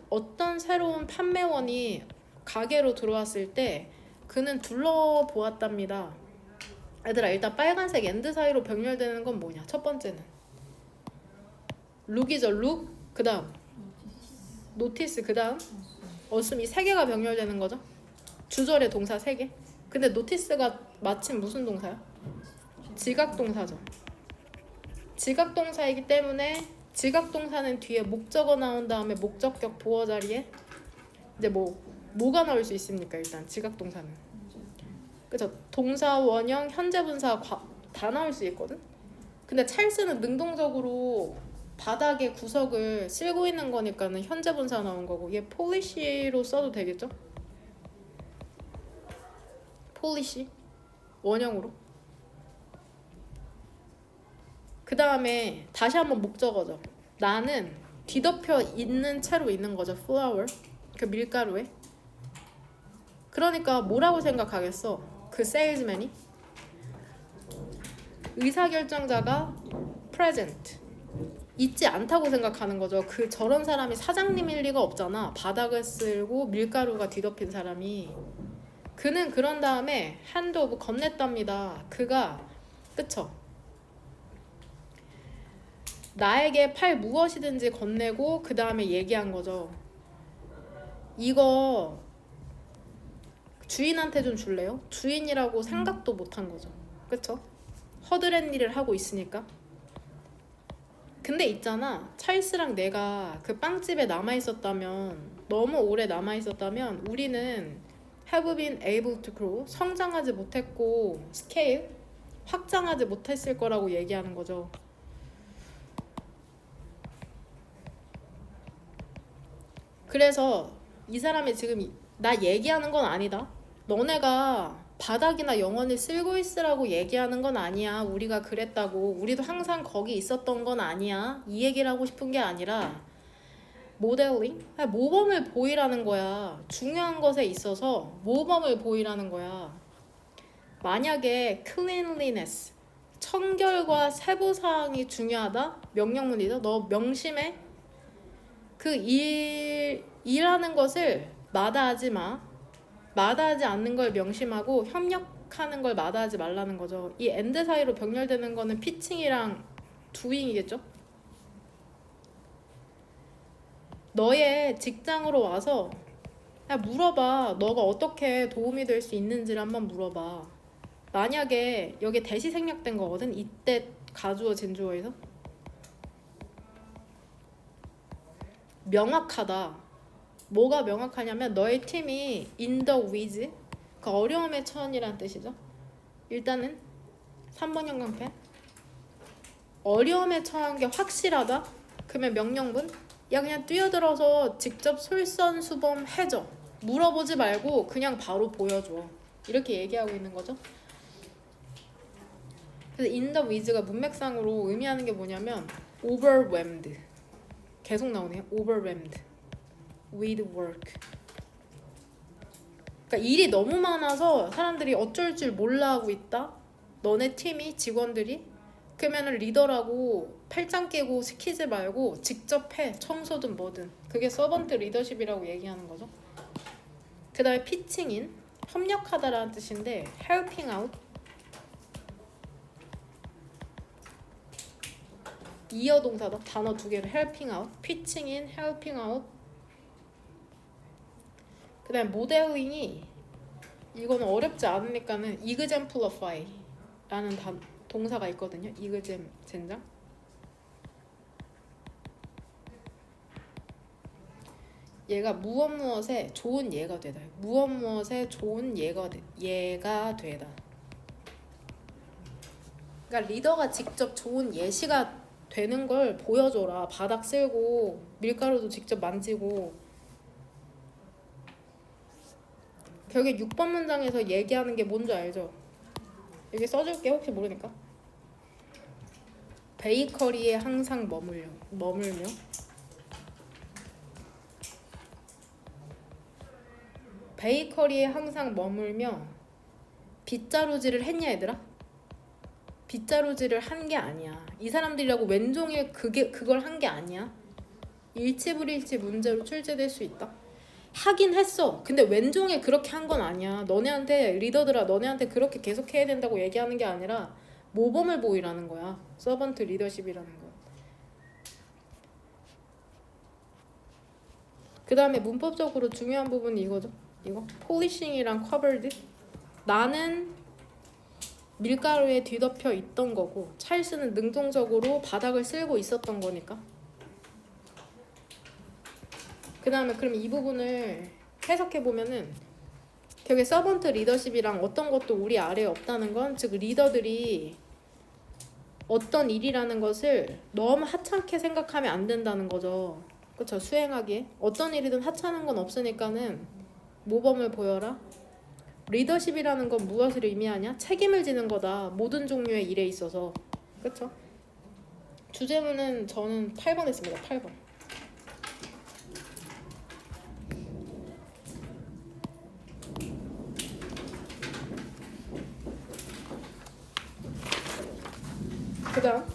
어떤 새로운 판매원이 가게로 들어왔을 때 그는 둘러보았답니다. 얘들아, 일단 빨간색 엔드 사이로 병렬되는 건 뭐냐? 첫 번째는 룩이죠. 룩. 그 다음 노티스. 그 다음 어슴. 이 세 개가 병렬되는 거죠. 주절의 동사 3개. 근데 노티스가 마침 무슨 동사야? 지각동사죠. 지각동사이기 때문에 지각동사는 뒤에 목적어 나온 다음에 목적격 보어 자리에 이제 뭐가 나올 수 있습니까? 일단 지각동사는 그쵸? 동사, 원형, 현재 분사 다 나올 수 있거든. 근데 찰스는 능동적으로 바닥에 구석을 쓸고 있는 거니까는 현재 분사 나온 거고, 얘 폴리시로 써도 되겠죠? 폴리시 원형으로. 그 다음에 다시 한번 목적어죠. 나는 뒤덮여 있는 채로 있는 거죠. flour, 그 밀가루에. 그러니까 뭐라고 생각하겠어? 그 세일즈맨이 의사결정자가 present 있지 않다고 생각하는 거죠. 저런 사람이 사장님일 리가 없잖아. 바닥을 쓸고 밀가루가 뒤덮인 사람이. 그는 그런 다음에 hand of 건넸답니다. 그가 그쵸? 나에게 팔 무엇이든지 건네고 그 다음에 얘기한 거죠. 이거 주인한테 좀 줄래요? 주인이라고 생각도 못한 거죠. 그쵸? 허드렛 일을 하고 있으니까. 근데 있잖아, 찰스랑 내가 그 빵집에 남아있었다면, 너무 오래 남아있었다면 우리는 have been able to grow, 성장하지 못했고 scale, 확장하지 못했을 거라고 얘기하는 거죠. 그래서 이 사람이 지금 나 얘기하는 건 아니다. 너네가 바닥이나 영혼을 쓸고 있으라고 얘기하는 건 아니야. 우리가 그랬다고. 우리도 항상 거기 있었던 건 아니야. 이 얘기를 하고 싶은 게 아니라 모델링? 모범을 보이라는 거야. 중요한 것에 있어서 모범을 보이라는 거야. 만약에 cleanliness, 청결과 세부사항이 중요하다? 명령문이죠. 너 명심해. 일하는 것을 마다하지 마. 마다하지 않는 걸 명심하고 협력하는 걸 마다하지 말라는 거죠. 이 엔드 사이로 병렬되는 거는 피칭이랑 두잉이겠죠? 너의 직장으로 와서 물어봐. 너가 어떻게 도움이 될 수 있는지를 한번 물어봐. 만약에 여기 대시 생략된 거거든. 이때 가주어 진주어에서 명확하다. 뭐가 명확하냐면 너의 팀이 in the with, 그 어려움에 처한이라는 뜻이죠. 일단은 3번 형광펜. 어려움에 처한 게 확실하다? 그러면 명령문? 야, 그냥 뛰어들어서 직접 솔선수범해줘. 물어보지 말고 그냥 바로 보여줘. 이렇게 얘기하고 있는 거죠. 그래서 in the with가 문맥상으로 의미하는 게 뭐냐면 overwhelmed. 계속 나오네요. overwhelmed with work. 그러니까 일이 너무 많아서 사람들이 어쩔 줄 몰라 하고 있다. 너네 팀이, 직원들이. 그러면은 리더라고 팔짱 끼고 시키지 말고 직접 해. 청소든 뭐든. 그게 서번트 리더십이라고 얘기하는 거죠. 그 다음에 피칭인, 협력하다라는 뜻인데 helping out, 이어 동사다. 단어 2개를 helping out, pitching in, helping out. 그 다음에 모델링이 이거는 어렵지 않으니까는 exemplify, 동사가 있거든요. 이그잼 젠장. 얘가 무엇에 좋은 예가 되다. 무엇에 좋은 예가 되다. 그러니까 리더가 직접 좋은 예시가 되는 걸 보여줘라. 바닥 쓸고 밀가루도 직접 만지고. 결국에 6번 문장에서 얘기하는 게 뭔지 알죠? 여기 써줄게 혹시 모르니까. 베이커리에 항상 머물며 베이커리에 항상 머물며 빗자루질을 했냐 얘들아? 빗자루질을 한 게 아니야. 이 사람들이라고 왼종일 그걸 한 게 아니야. 일치불일치 문제로 출제될 수 있다. 하긴 했어. 근데 왼종일 그렇게 한 건 아니야. 너네한테 리더들아 너네한테 그렇게 계속 해야 된다고 얘기하는 게 아니라 모범을 보이라는 거야. 서번트 리더십이라는 거. 그 다음에 문법적으로 중요한 부분이 이거죠. 이거 폴리싱이랑 커버드. 나는 밀가루에 뒤덮여 있던 거고 찰스는 능동적으로 바닥을 쓸고 있었던 거니까. 그 다음에 그럼 이 부분을 해석해보면은 결국에 서번트 리더십이랑 어떤 것도 우리 아래에 없다는 건 즉 리더들이 어떤 일이라는 것을 너무 하찮게 생각하면 안 된다는 거죠. 그렇죠? 수행하기에 어떤 일이든 하찮은 건 없으니까는 모범을 보여라. 리더십이라는 건 무엇을 의미하냐? 책임을 지는 거다. 모든 종류의 일에 있어서. 그렇죠? 주제문은 저는 8번 했습니다. 8번. 그 다음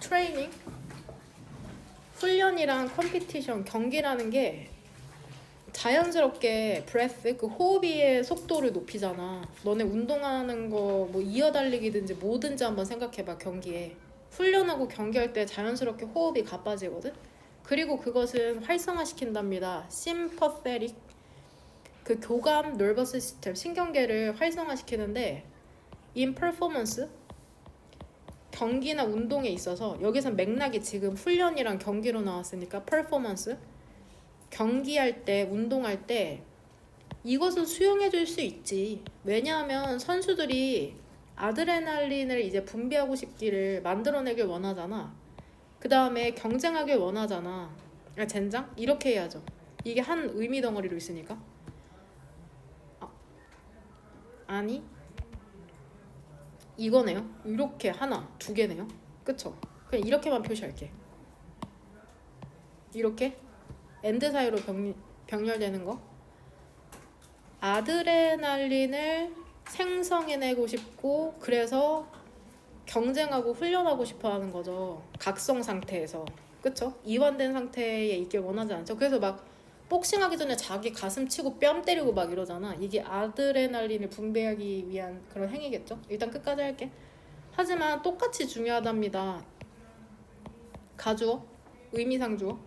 트레이닝. 훈련이랑 컴피티션, 경기라는 게 자연스럽게 브레스, 그 호흡의 속도를 높이잖아. 너네 운동하는 거 뭐 이어달리기든지 뭐든지 한번 생각해봐. 경기에 훈련하고 경기할 때 자연스럽게 호흡이 가빠지거든. 그리고 그것은 활성화시킨답니다. 심퍼세릭, 그 교감 nervous system, 신경계를 활성화시키는데 in performance, 경기나 운동에 있어서 여기서 맥락이 지금 훈련이랑 경기로 나왔으니까 performance, 경기할 때, 운동할 때 이것은 수용해 줄 수 있지. 왜냐하면 선수들이 아드레날린을 이제 분비하고 싶기를 만들어내길 원하잖아. 그 다음에 경쟁하길 원하잖아. 젠장? 이렇게 해야죠. 이게 한 의미 덩어리로 있으니까. 아니 이거네요. 이렇게 하나, 두 개네요. 그쵸? 그냥 이렇게만 표시할게. 이렇게 엔드 사이로 병렬되는 거. 아드레날린을 생성해내고 싶고 그래서 경쟁하고 훈련하고 싶어 하는 거죠. 각성 상태에서. 그쵸? 이완된 상태에 있길 원하지 않죠. 그래서 막 복싱하기 전에 자기 가슴 치고 뺨 때리고 막 이러잖아. 이게 아드레날린을 분비하기 위한 그런 행위겠죠. 일단 끝까지 할게. 하지만 똑같이 중요하답니다. 가주어, 의미상 주어.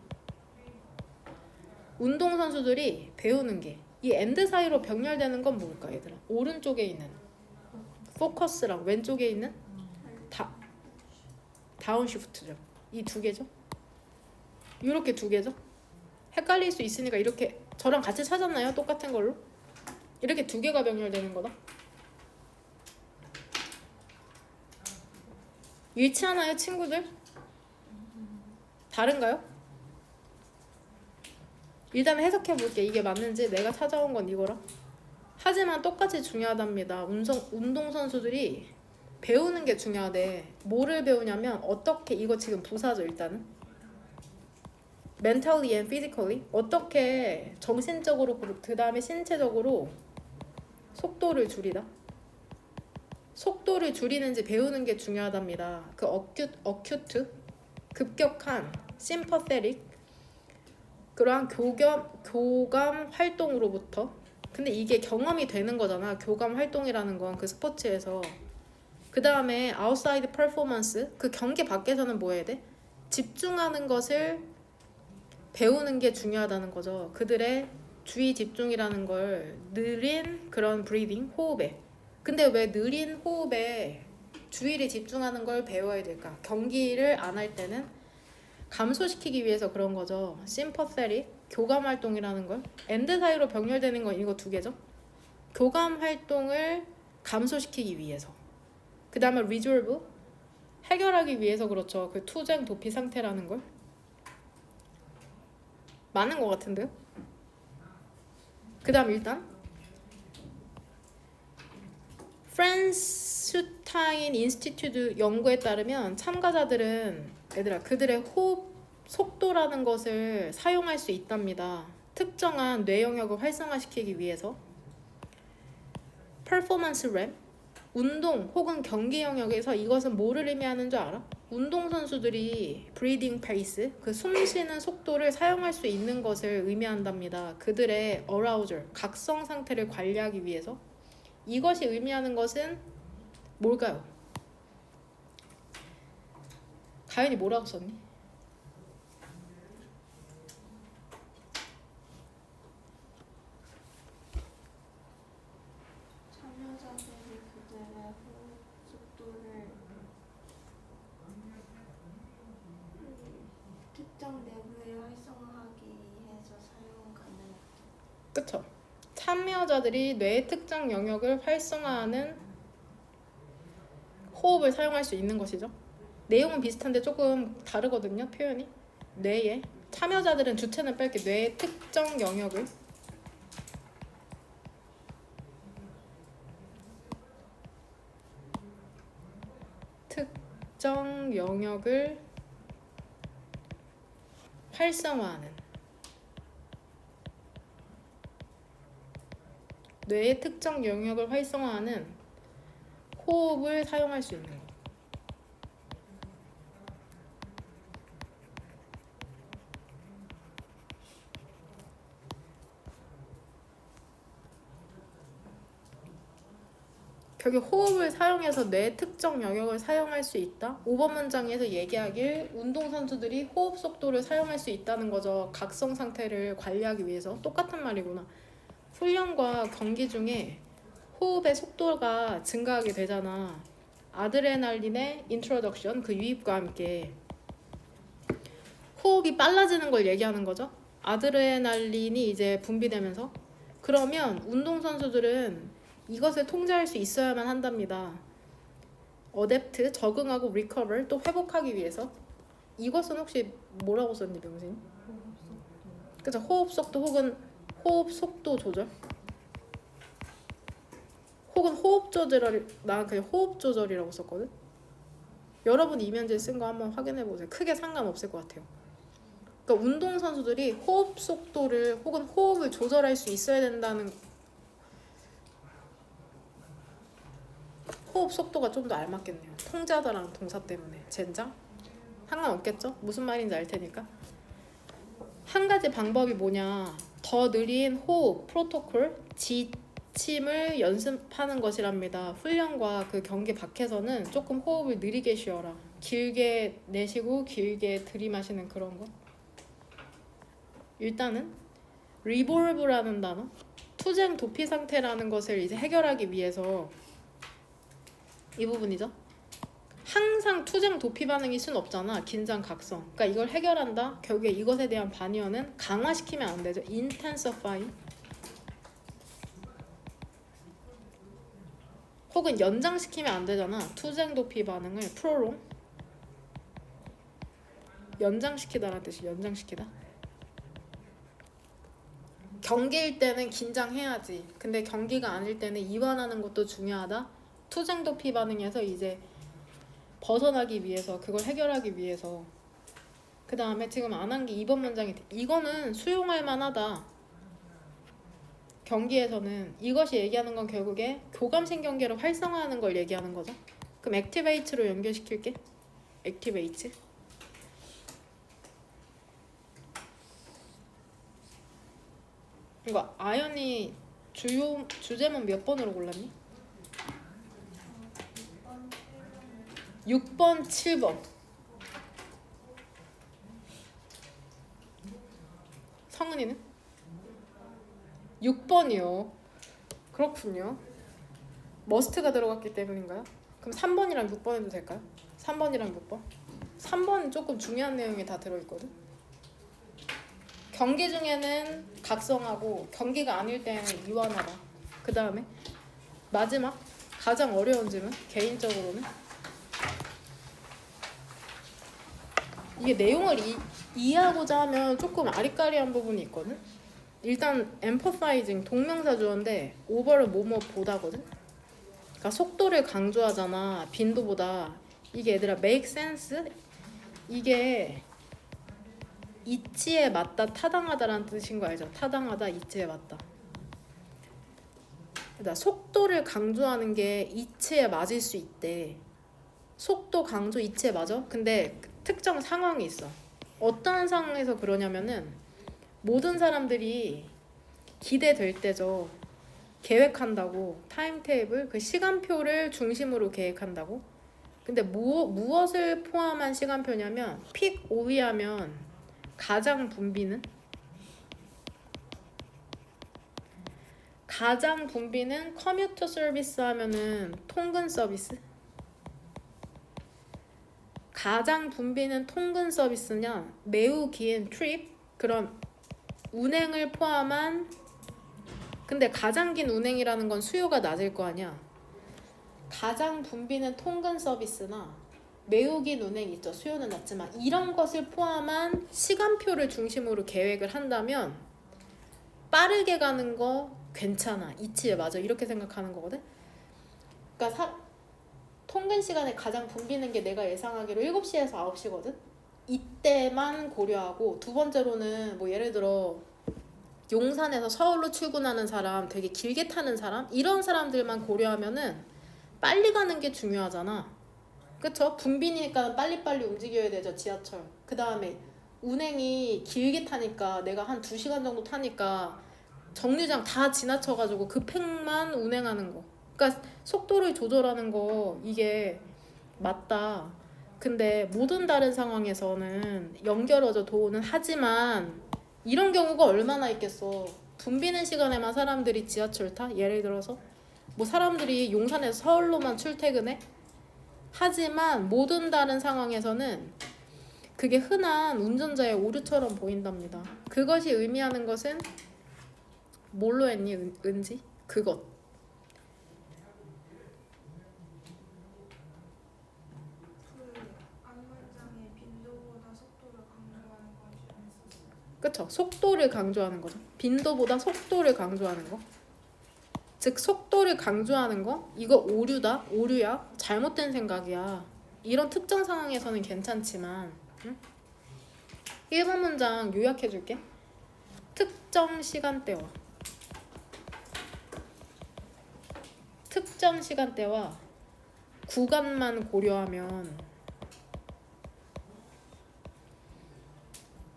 운동선수들이 배우는 게 이 엔드 사이로 병렬되는 건 뭘까 얘들아? 오른쪽에 있는 포커스랑 왼쪽에 있는 다운시프트죠. 이 두 개죠. 이렇게 두 개죠. 헷갈릴 수 있으니까 이렇게 저랑 같이 찾았나요? 똑같은 걸로? 이렇게 두 개가 병렬되는 거다. 일치하나요 친구들? 다른가요? 일단 해석해볼게. 이게 맞는지. 내가 찾아온 건 이거라. 하지만 똑같이 중요하답니다. 운동선수들이 배우는 게 중요하대. 뭐를 배우냐면 어떻게, 이거 지금 부사죠 일단은. mentally and physically, 어떻게 정신적으로 그 다음에 신체적으로 속도를 줄이다. 속도를 줄이는지 배우는 게 중요하답니다. 그 어큐트, 급격한 sympathetic, 그러한 교감 활동으로부터. 근데 이게 경험이 되는 거잖아. 교감 활동이라는 건 그 스포츠에서. 그 다음에 outside performance, 그 경기 밖에서는 뭐 해야 돼? 집중하는 것을 배우는 게 중요하다는 거죠. 그들의 주의 집중이라는 걸 느린 그런 브리딩, 호흡에. 근데 왜 느린 호흡에 주의를 집중하는 걸 배워야 될까? 경기를 안 할 때는 감소시키기 위해서 그런 거죠. 심퍼세릭, 교감 활동이라는 걸. 엔드 사이로 병렬되는 건 이거 두 개죠. 교감 활동을 감소시키기 위해서. 그 다음에 resolve, 해결하기 위해서 그렇죠. 그 투쟁 도피 상태라는 걸. 많은 것 같은데요? 그 다음 일단 프란스슈타인 인스티튜트 연구에 따르면 참가자들은 얘들아 그들의 호흡 속도라는 것을 사용할 수 있답니다. 특정한 뇌 영역을 활성화시키기 위해서. 퍼포먼스 램, 운동 혹은 경기 영역에서 이것은 뭐를 의미하는 줄 알아? 운동선수들이 브리딩 페이스, 그 숨쉬는 속도를 사용할 수 있는 것을 의미한답니다. 그들의 어라우절, 각성 상태를 관리하기 위해서. 이것이 의미하는 것은 뭘까요? 가연이 뭐라고 썼니? 참여자들이 그들의 호흡 속도를 특정 내부에 활성화하기 위해서 사용 가능했다. 그쵸? 참여자들이 뇌의 특정 영역을 활성화하는 호흡을 사용할 수 있는 것이죠. 내용은 비슷한데 조금 다르거든요, 표현이. 뇌에 참여자들은 주체는 뺄게. 뇌의 특정 영역을 활성화하는, 뇌의 특정 영역을 활성화하는 호흡을 사용할 수 있는 거. 결국 호흡을 사용해서 뇌 특정 영역을 사용할 수 있다. 5번 문장에서 얘기하길 운동선수들이 호흡 속도를 사용할 수 있다는 거죠. 각성 상태를 관리하기 위해서. 똑같은 말이구나. 훈련과 경기 중에 호흡의 속도가 증가하게 되잖아. 아드레날린의 인트로덕션, 그 유입과 함께 호흡이 빨라지는 걸 얘기하는 거죠. 아드레날린이 이제 분비되면서. 그러면 운동선수들은 이것을 통제할 수 있어야만 한답니다. 어댑트, 적응하고 리커버, 또 회복하기 위해서. 이것은 혹시 뭐라고 썼니, 병신? 그죠? 호흡 속도 혹은 호흡 속도 조절? 혹은 호흡 조절, 난 그냥 호흡 조절이라고 썼거든? 여러분 이면제 쓴 거 한번 확인해 보세요. 크게 상관없을 것 같아요. 그러니까 운동선수들이 호흡 속도를 혹은 호흡을 조절할 수 있어야 된다는, 호흡 속도가 좀 더 알맞겠네요. 통제하다라는 동사 때문에. 젠장? 상관없겠죠? 무슨 말인지 알 테니까. 한 가지 방법이 뭐냐, 더 느린 호흡 프로토콜, 지침을 연습하는 것이랍니다. 훈련과 그 경기 밖에서는 조금 호흡을 느리게 쉬어라. 길게 내쉬고 길게 들이마시는 그런 거. 일단은 리볼브라는 단어, 투쟁 도피 상태라는 것을 이제 해결하기 위해서 이 부분이죠. 항상 투쟁 도피 반응일 순 없잖아. 긴장 각성. 그러니까 이걸 해결한다. 결국에 이것에 대한 반응은 강화시키면 안 되죠. intensify. 혹은 연장시키면 안 되잖아. 투쟁 도피 반응을 prolong. 연장시키다라는 뜻이 연장시키다. 경기일 때는 긴장해야지. 근데 경기가 아닐 때는 이완하는 것도 중요하다. 투쟁 도피 반응에서 이제 벗어나기 위해서, 그걸 해결하기 위해서. 그 다음에 지금 안 한 게 2번 문장이, 이거는 수용할 만하다. 경기에서는 이것이 얘기하는 건 결국에 교감신경계를 활성화하는 걸 얘기하는 거죠. 그럼 액티베이트로 연결시킬게. 액티베이트. 이거 아연이 주제문 몇 번으로 골랐니? 6번, 7번. 성은이는? 6번이요. 그렇군요. 머스트가 들어갔기 때문인가요? 그럼 3번이랑 6번 해도 될까요? 3번이랑 6번? 3번은 조금 중요한 내용이 다 들어있거든. 경기 중에는 각성하고 경기가 아닐 때는 이완하라. 그 다음에 마지막 가장 어려운 질문 개인적으로는 이게 내용을 이해하고자 하면 조금 아리까리한 부분이 있거든. 일단 emphasizing 동명사 주어인데 over는 뭐뭐 보다거든. 그러니까 속도를 강조하잖아. 빈도보다. 이게 얘들아 make sense? 이게 이치에 맞다 타당하다라는 뜻인 거 알죠? 타당하다 이치에 맞다. 그러니까 속도를 강조하는 게 이치에 맞을 수 있대. 속도 강조 이치에 맞아? 근데 특정 상황이 있어. 어떤 상황에서 그러냐면은 모든 사람들이 기대될 때죠. 계획한다고 타임테이블 그 시간표를 중심으로 계획한다고. 근데 무엇을 포함한 시간표냐면 픽 오이하면 가장 붐비는 커뮤터 서비스 하면은 통근 서비스. 가장 붐비는 통근 서비스냐 매우 긴 트립 그런 운행을 포함한. 근데 가장 긴 운행이라는 건 수요가 낮을 거 아니야. 가장 붐비는 통근 서비스나 매우 긴 운행 있죠. 수요는 낮지만 이런 것을 포함한 시간표를 중심으로 계획을 한다면 빠르게 가는 거 괜찮아. 이치에 맞아. 이렇게 생각하는 거거든. 그러니까 통근 시간에 가장 붐비는 게 내가 예상하기로 7시에서 9시거든. 이때만 고려하고 두 번째로는 뭐 예를 들어 용산에서 서울로 출근하는 사람, 되게 길게 타는 사람 이런 사람들만 고려하면은 빨리 가는 게 중요하잖아. 그쵸? 붐비니까 빨리빨리 움직여야 되죠. 지하철. 그 다음에 운행이 길게 타니까 내가 한 2시간 정도 타니까 정류장 다 지나쳐가지고 급행만 운행하는 거. 그러니까 속도를 조절하는 거 이게 맞다. 근데 모든 다른 상황에서는 연결어져 도는 하지만 이런 경우가 얼마나 있겠어. 붐비는 시간에만 사람들이 지하철 타? 예를 들어서 뭐 사람들이 용산에서 서울로만 출퇴근해? 하지만 모든 다른 상황에서는 그게 흔한 운전자의 오류처럼 보인답니다. 그것이 의미하는 것은 뭘로 했니 은지? 그것. 앞문장에 빈도보다 속도를 강조하는 것이 있었어요. 그쵸? 속도를 강조하는 거죠. 빈도보다 속도를 강조하는 거. 즉 속도를 강조하는 거 이거 오류야 잘못된 생각이야. 이런 특정 상황에서는 괜찮지만 1번 문장 요약해 줄게. 특정 시간대와 구간만 고려하면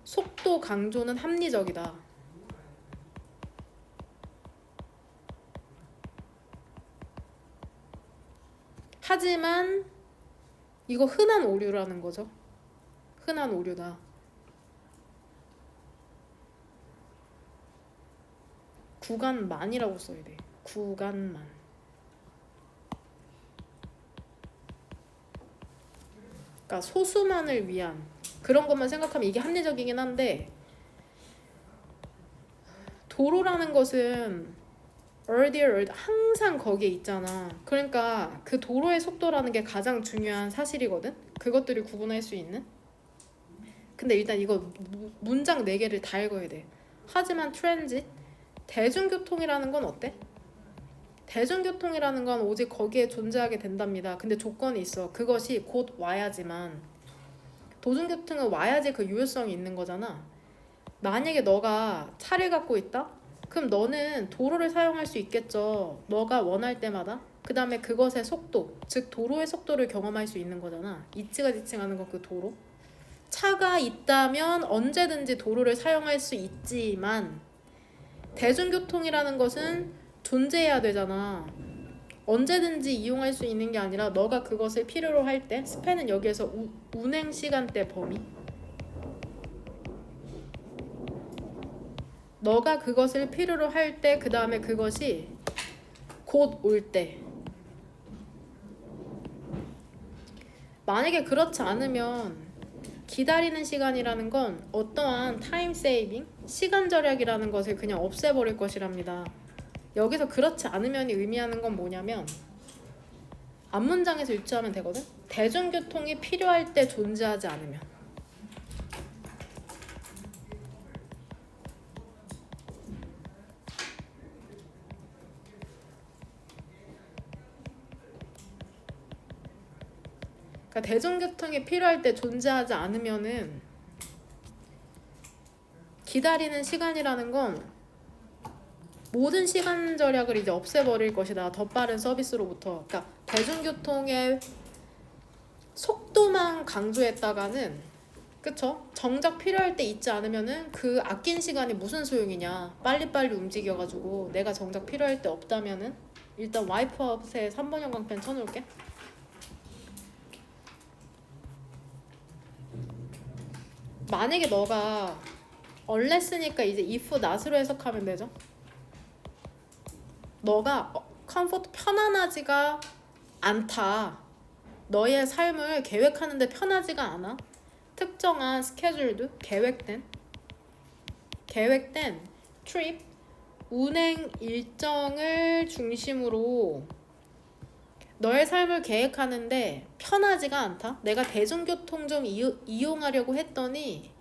속도 강조는 합리적이다. 하지만 이거 흔한 오류라는 거죠. 흔한 오류다. 구간만이라고 써야 돼. 구간만. 그러니까 소수만을 위한 그런 것만 생각하면 이게 합리적이긴 한데 도로라는 것은 earlier 항상 거기에 있잖아. 그러니까 그 도로의 속도라는 게 가장 중요한 사실이거든. 그것들을 구분할 수 있는. 근데 일단 이거 문장 4개를 다 읽어야 돼. 하지만 트랜짓 대중교통이라는 건 어때? 대중교통이라는 건 오직 거기에 존재하게 된답니다. 근데 조건이 있어. 그것이 곧 와야지만. 도중교통은 와야지 그 유효성이 있는 거잖아. 만약에 너가 차를 갖고 있다? 그럼 너는 도로를 사용할 수 있겠죠. 너가 원할 때마다. 그 다음에 그것의 속도, 즉 도로의 속도를 경험할 수 있는 거잖아. 이치가 지칭하는 건 그 도로. 차가 있다면 언제든지 도로를 사용할 수 있지만 대중교통이라는 것은 존재해야 되잖아. 언제든지 이용할 수 있는 게 아니라 너가 그것을 필요로 할 때 스팬은 여기에서 운행 시간대 범위. 너가 그것을 필요로 할 때, 그 다음에 그것이 곧 올 때. 만약에 그렇지 않으면 기다리는 시간이라는 건 어떠한 타임 세이빙, 시간 절약이라는 것을 그냥 없애버릴 것이랍니다. 여기서 그렇지 않으면이 의미하는 건 뭐냐면 앞문장에서 유추하면 되거든. 대중교통이 필요할 때 존재하지 않으면. 그러니까 대중교통이 필요할 때 존재하지 않으면은 기다리는 시간이라는 건 모든 시간 절약을 이제 없애버릴 것이다. 더 빠른 서비스로부터. 그러니까 대중교통의 속도만 강조했다가는, 그쵸? 정작 필요할 때 있지 않으면은 그 아낀 시간이 무슨 소용이냐. 빨리빨리 움직여가지고 내가 정작 필요할 때 없다면은. 일단 와이프아웃에 3번 형광펜 쳐놓을게. 만약에 너가 unless니까 이제 if not으로 해석하면 되죠. 너가 comfort 편안하지가 않다. 너의 삶을 계획하는데 편하지가 않아. 특정한 스케줄도 계획된 트립, 운행 일정을 중심으로 너의 삶을 계획하는데 편하지가 않다. 내가 대중교통 좀 이용하려고 했더니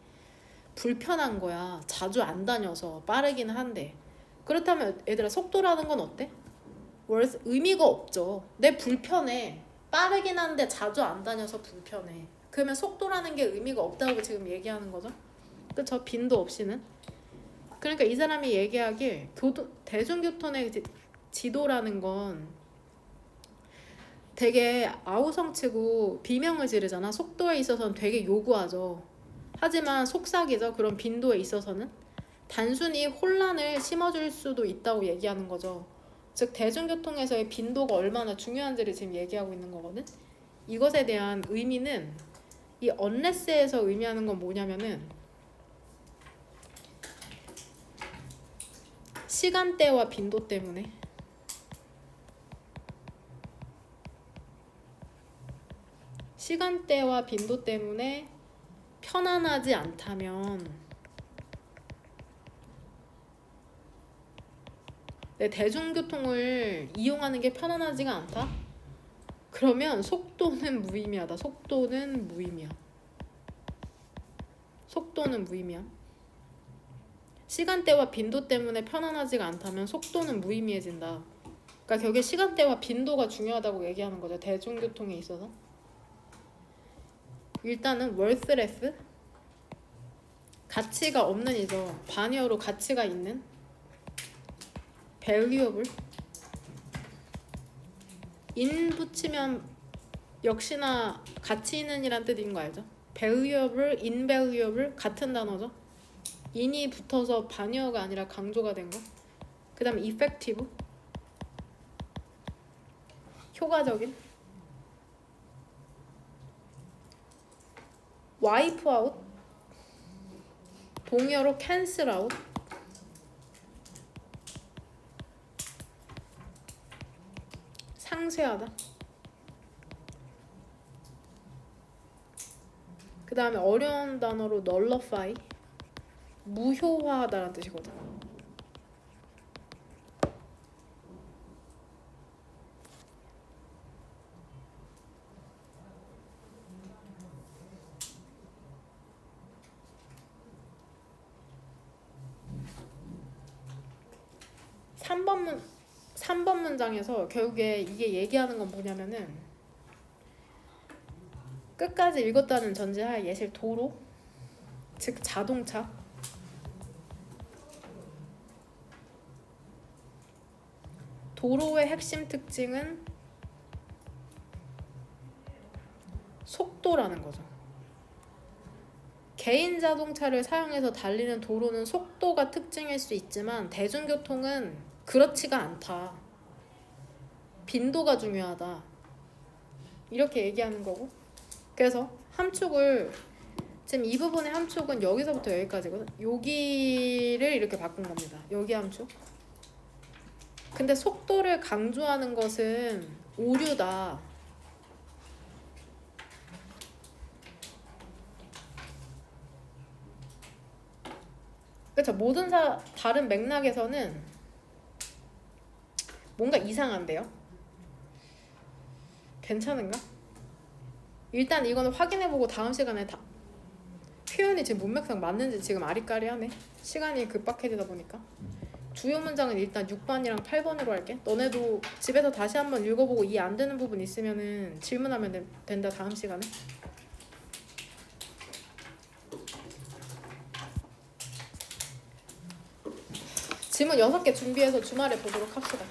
불편한 거야. 자주 안 다녀서. 빠르기는 한데. 그렇다면 얘들아, 속도라는 건 어때? 의미가 없죠. 내 불편해. 빠르긴 한데 자주 안 다녀서 불편해. 그러면 속도라는 게 의미가 없다고 지금 얘기하는 거죠. 그쵸? 빈도 없이는. 그러니까 이 사람이 얘기하길 대중교통의 지도라는 건 되게 아우성치고 비명을 지르잖아. 속도에 있어서는 되게 요구하죠. 하지만 속삭이죠. 그런 빈도에 있어서는 단순히 혼란을 심어줄 수도 있다고 얘기하는 거죠. 즉 대중교통에서의 빈도가 얼마나 중요한지를 지금 얘기하고 있는 거거든. 이것에 대한 의미는 이 unless에서 의미하는 건 뭐냐면은 시간대와 빈도 때문에 편안하지 않다면 내 대중교통을 이용하는 게 편안하지가 않다? 그러면 속도는 무의미하다. 속도는 무의미야. 시간대와 빈도 때문에 편안하지가 않다면 속도는 무의미해진다. 그러니까 결국에 시간대와 빈도가 중요하다고 얘기하는 거죠. 대중교통에 있어서. 일단은 worthless, 가치가 없는 이죠. 반의어로 가치가 있는. valuable, in 붙이면 역시나 가치 있는 이란 뜻인 거 알죠? valuable, invaluable 같은 단어죠. in이 붙어서 반의어가 아니라 강조가 된 거. 그 다음에 effective, 효과적인. wipe out, 동의어로 cancel out, 상쇄하다. 그 다음에 어려운 단어로 nullify, 무효화하다라는 뜻이거든. 삼 번 문장에서 결국에 이게 얘기하는 건 뭐냐면은 끝까지 읽었다는 전제하에 예실 도로, 즉 자동차, 도로의 핵심 특징은 속도라는 거죠. 개인 자동차를 사용해서 달리는 도로는 속도가 특징일 수 있지만 대중교통은 그렇지가 않다. 빈도가 중요하다. 이렇게 얘기하는 거고. 그래서 함축을 지금 이 부분의 함축은 여기서부터 여기까지거든. 여기를 이렇게 바꾼 겁니다. 여기 함축. 근데 속도를 강조하는 것은 오류다. 그렇죠. 모든 다른 맥락에서는 뭔가 이상한데요? 괜찮은가? 일단 이거는 확인해보고 다음 시간에 표현이 지금 문맥상 맞는지 지금 아리까리하네. 시간이 급박해지다 보니까. 주요 문장은 일단 6번이랑 8번으로 할게. 너네도 집에서 다시 한번 읽어보고 이해 안 되는 부분 있으면은 질문하면 된다 다음 시간에. 질문 6개 준비해서 주말에 보도록 합시다.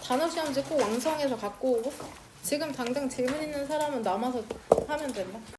단어 시험지 꼭 완성해서 갖고 오고 지금 당장 질문 있는 사람은 남아서 하면 된다.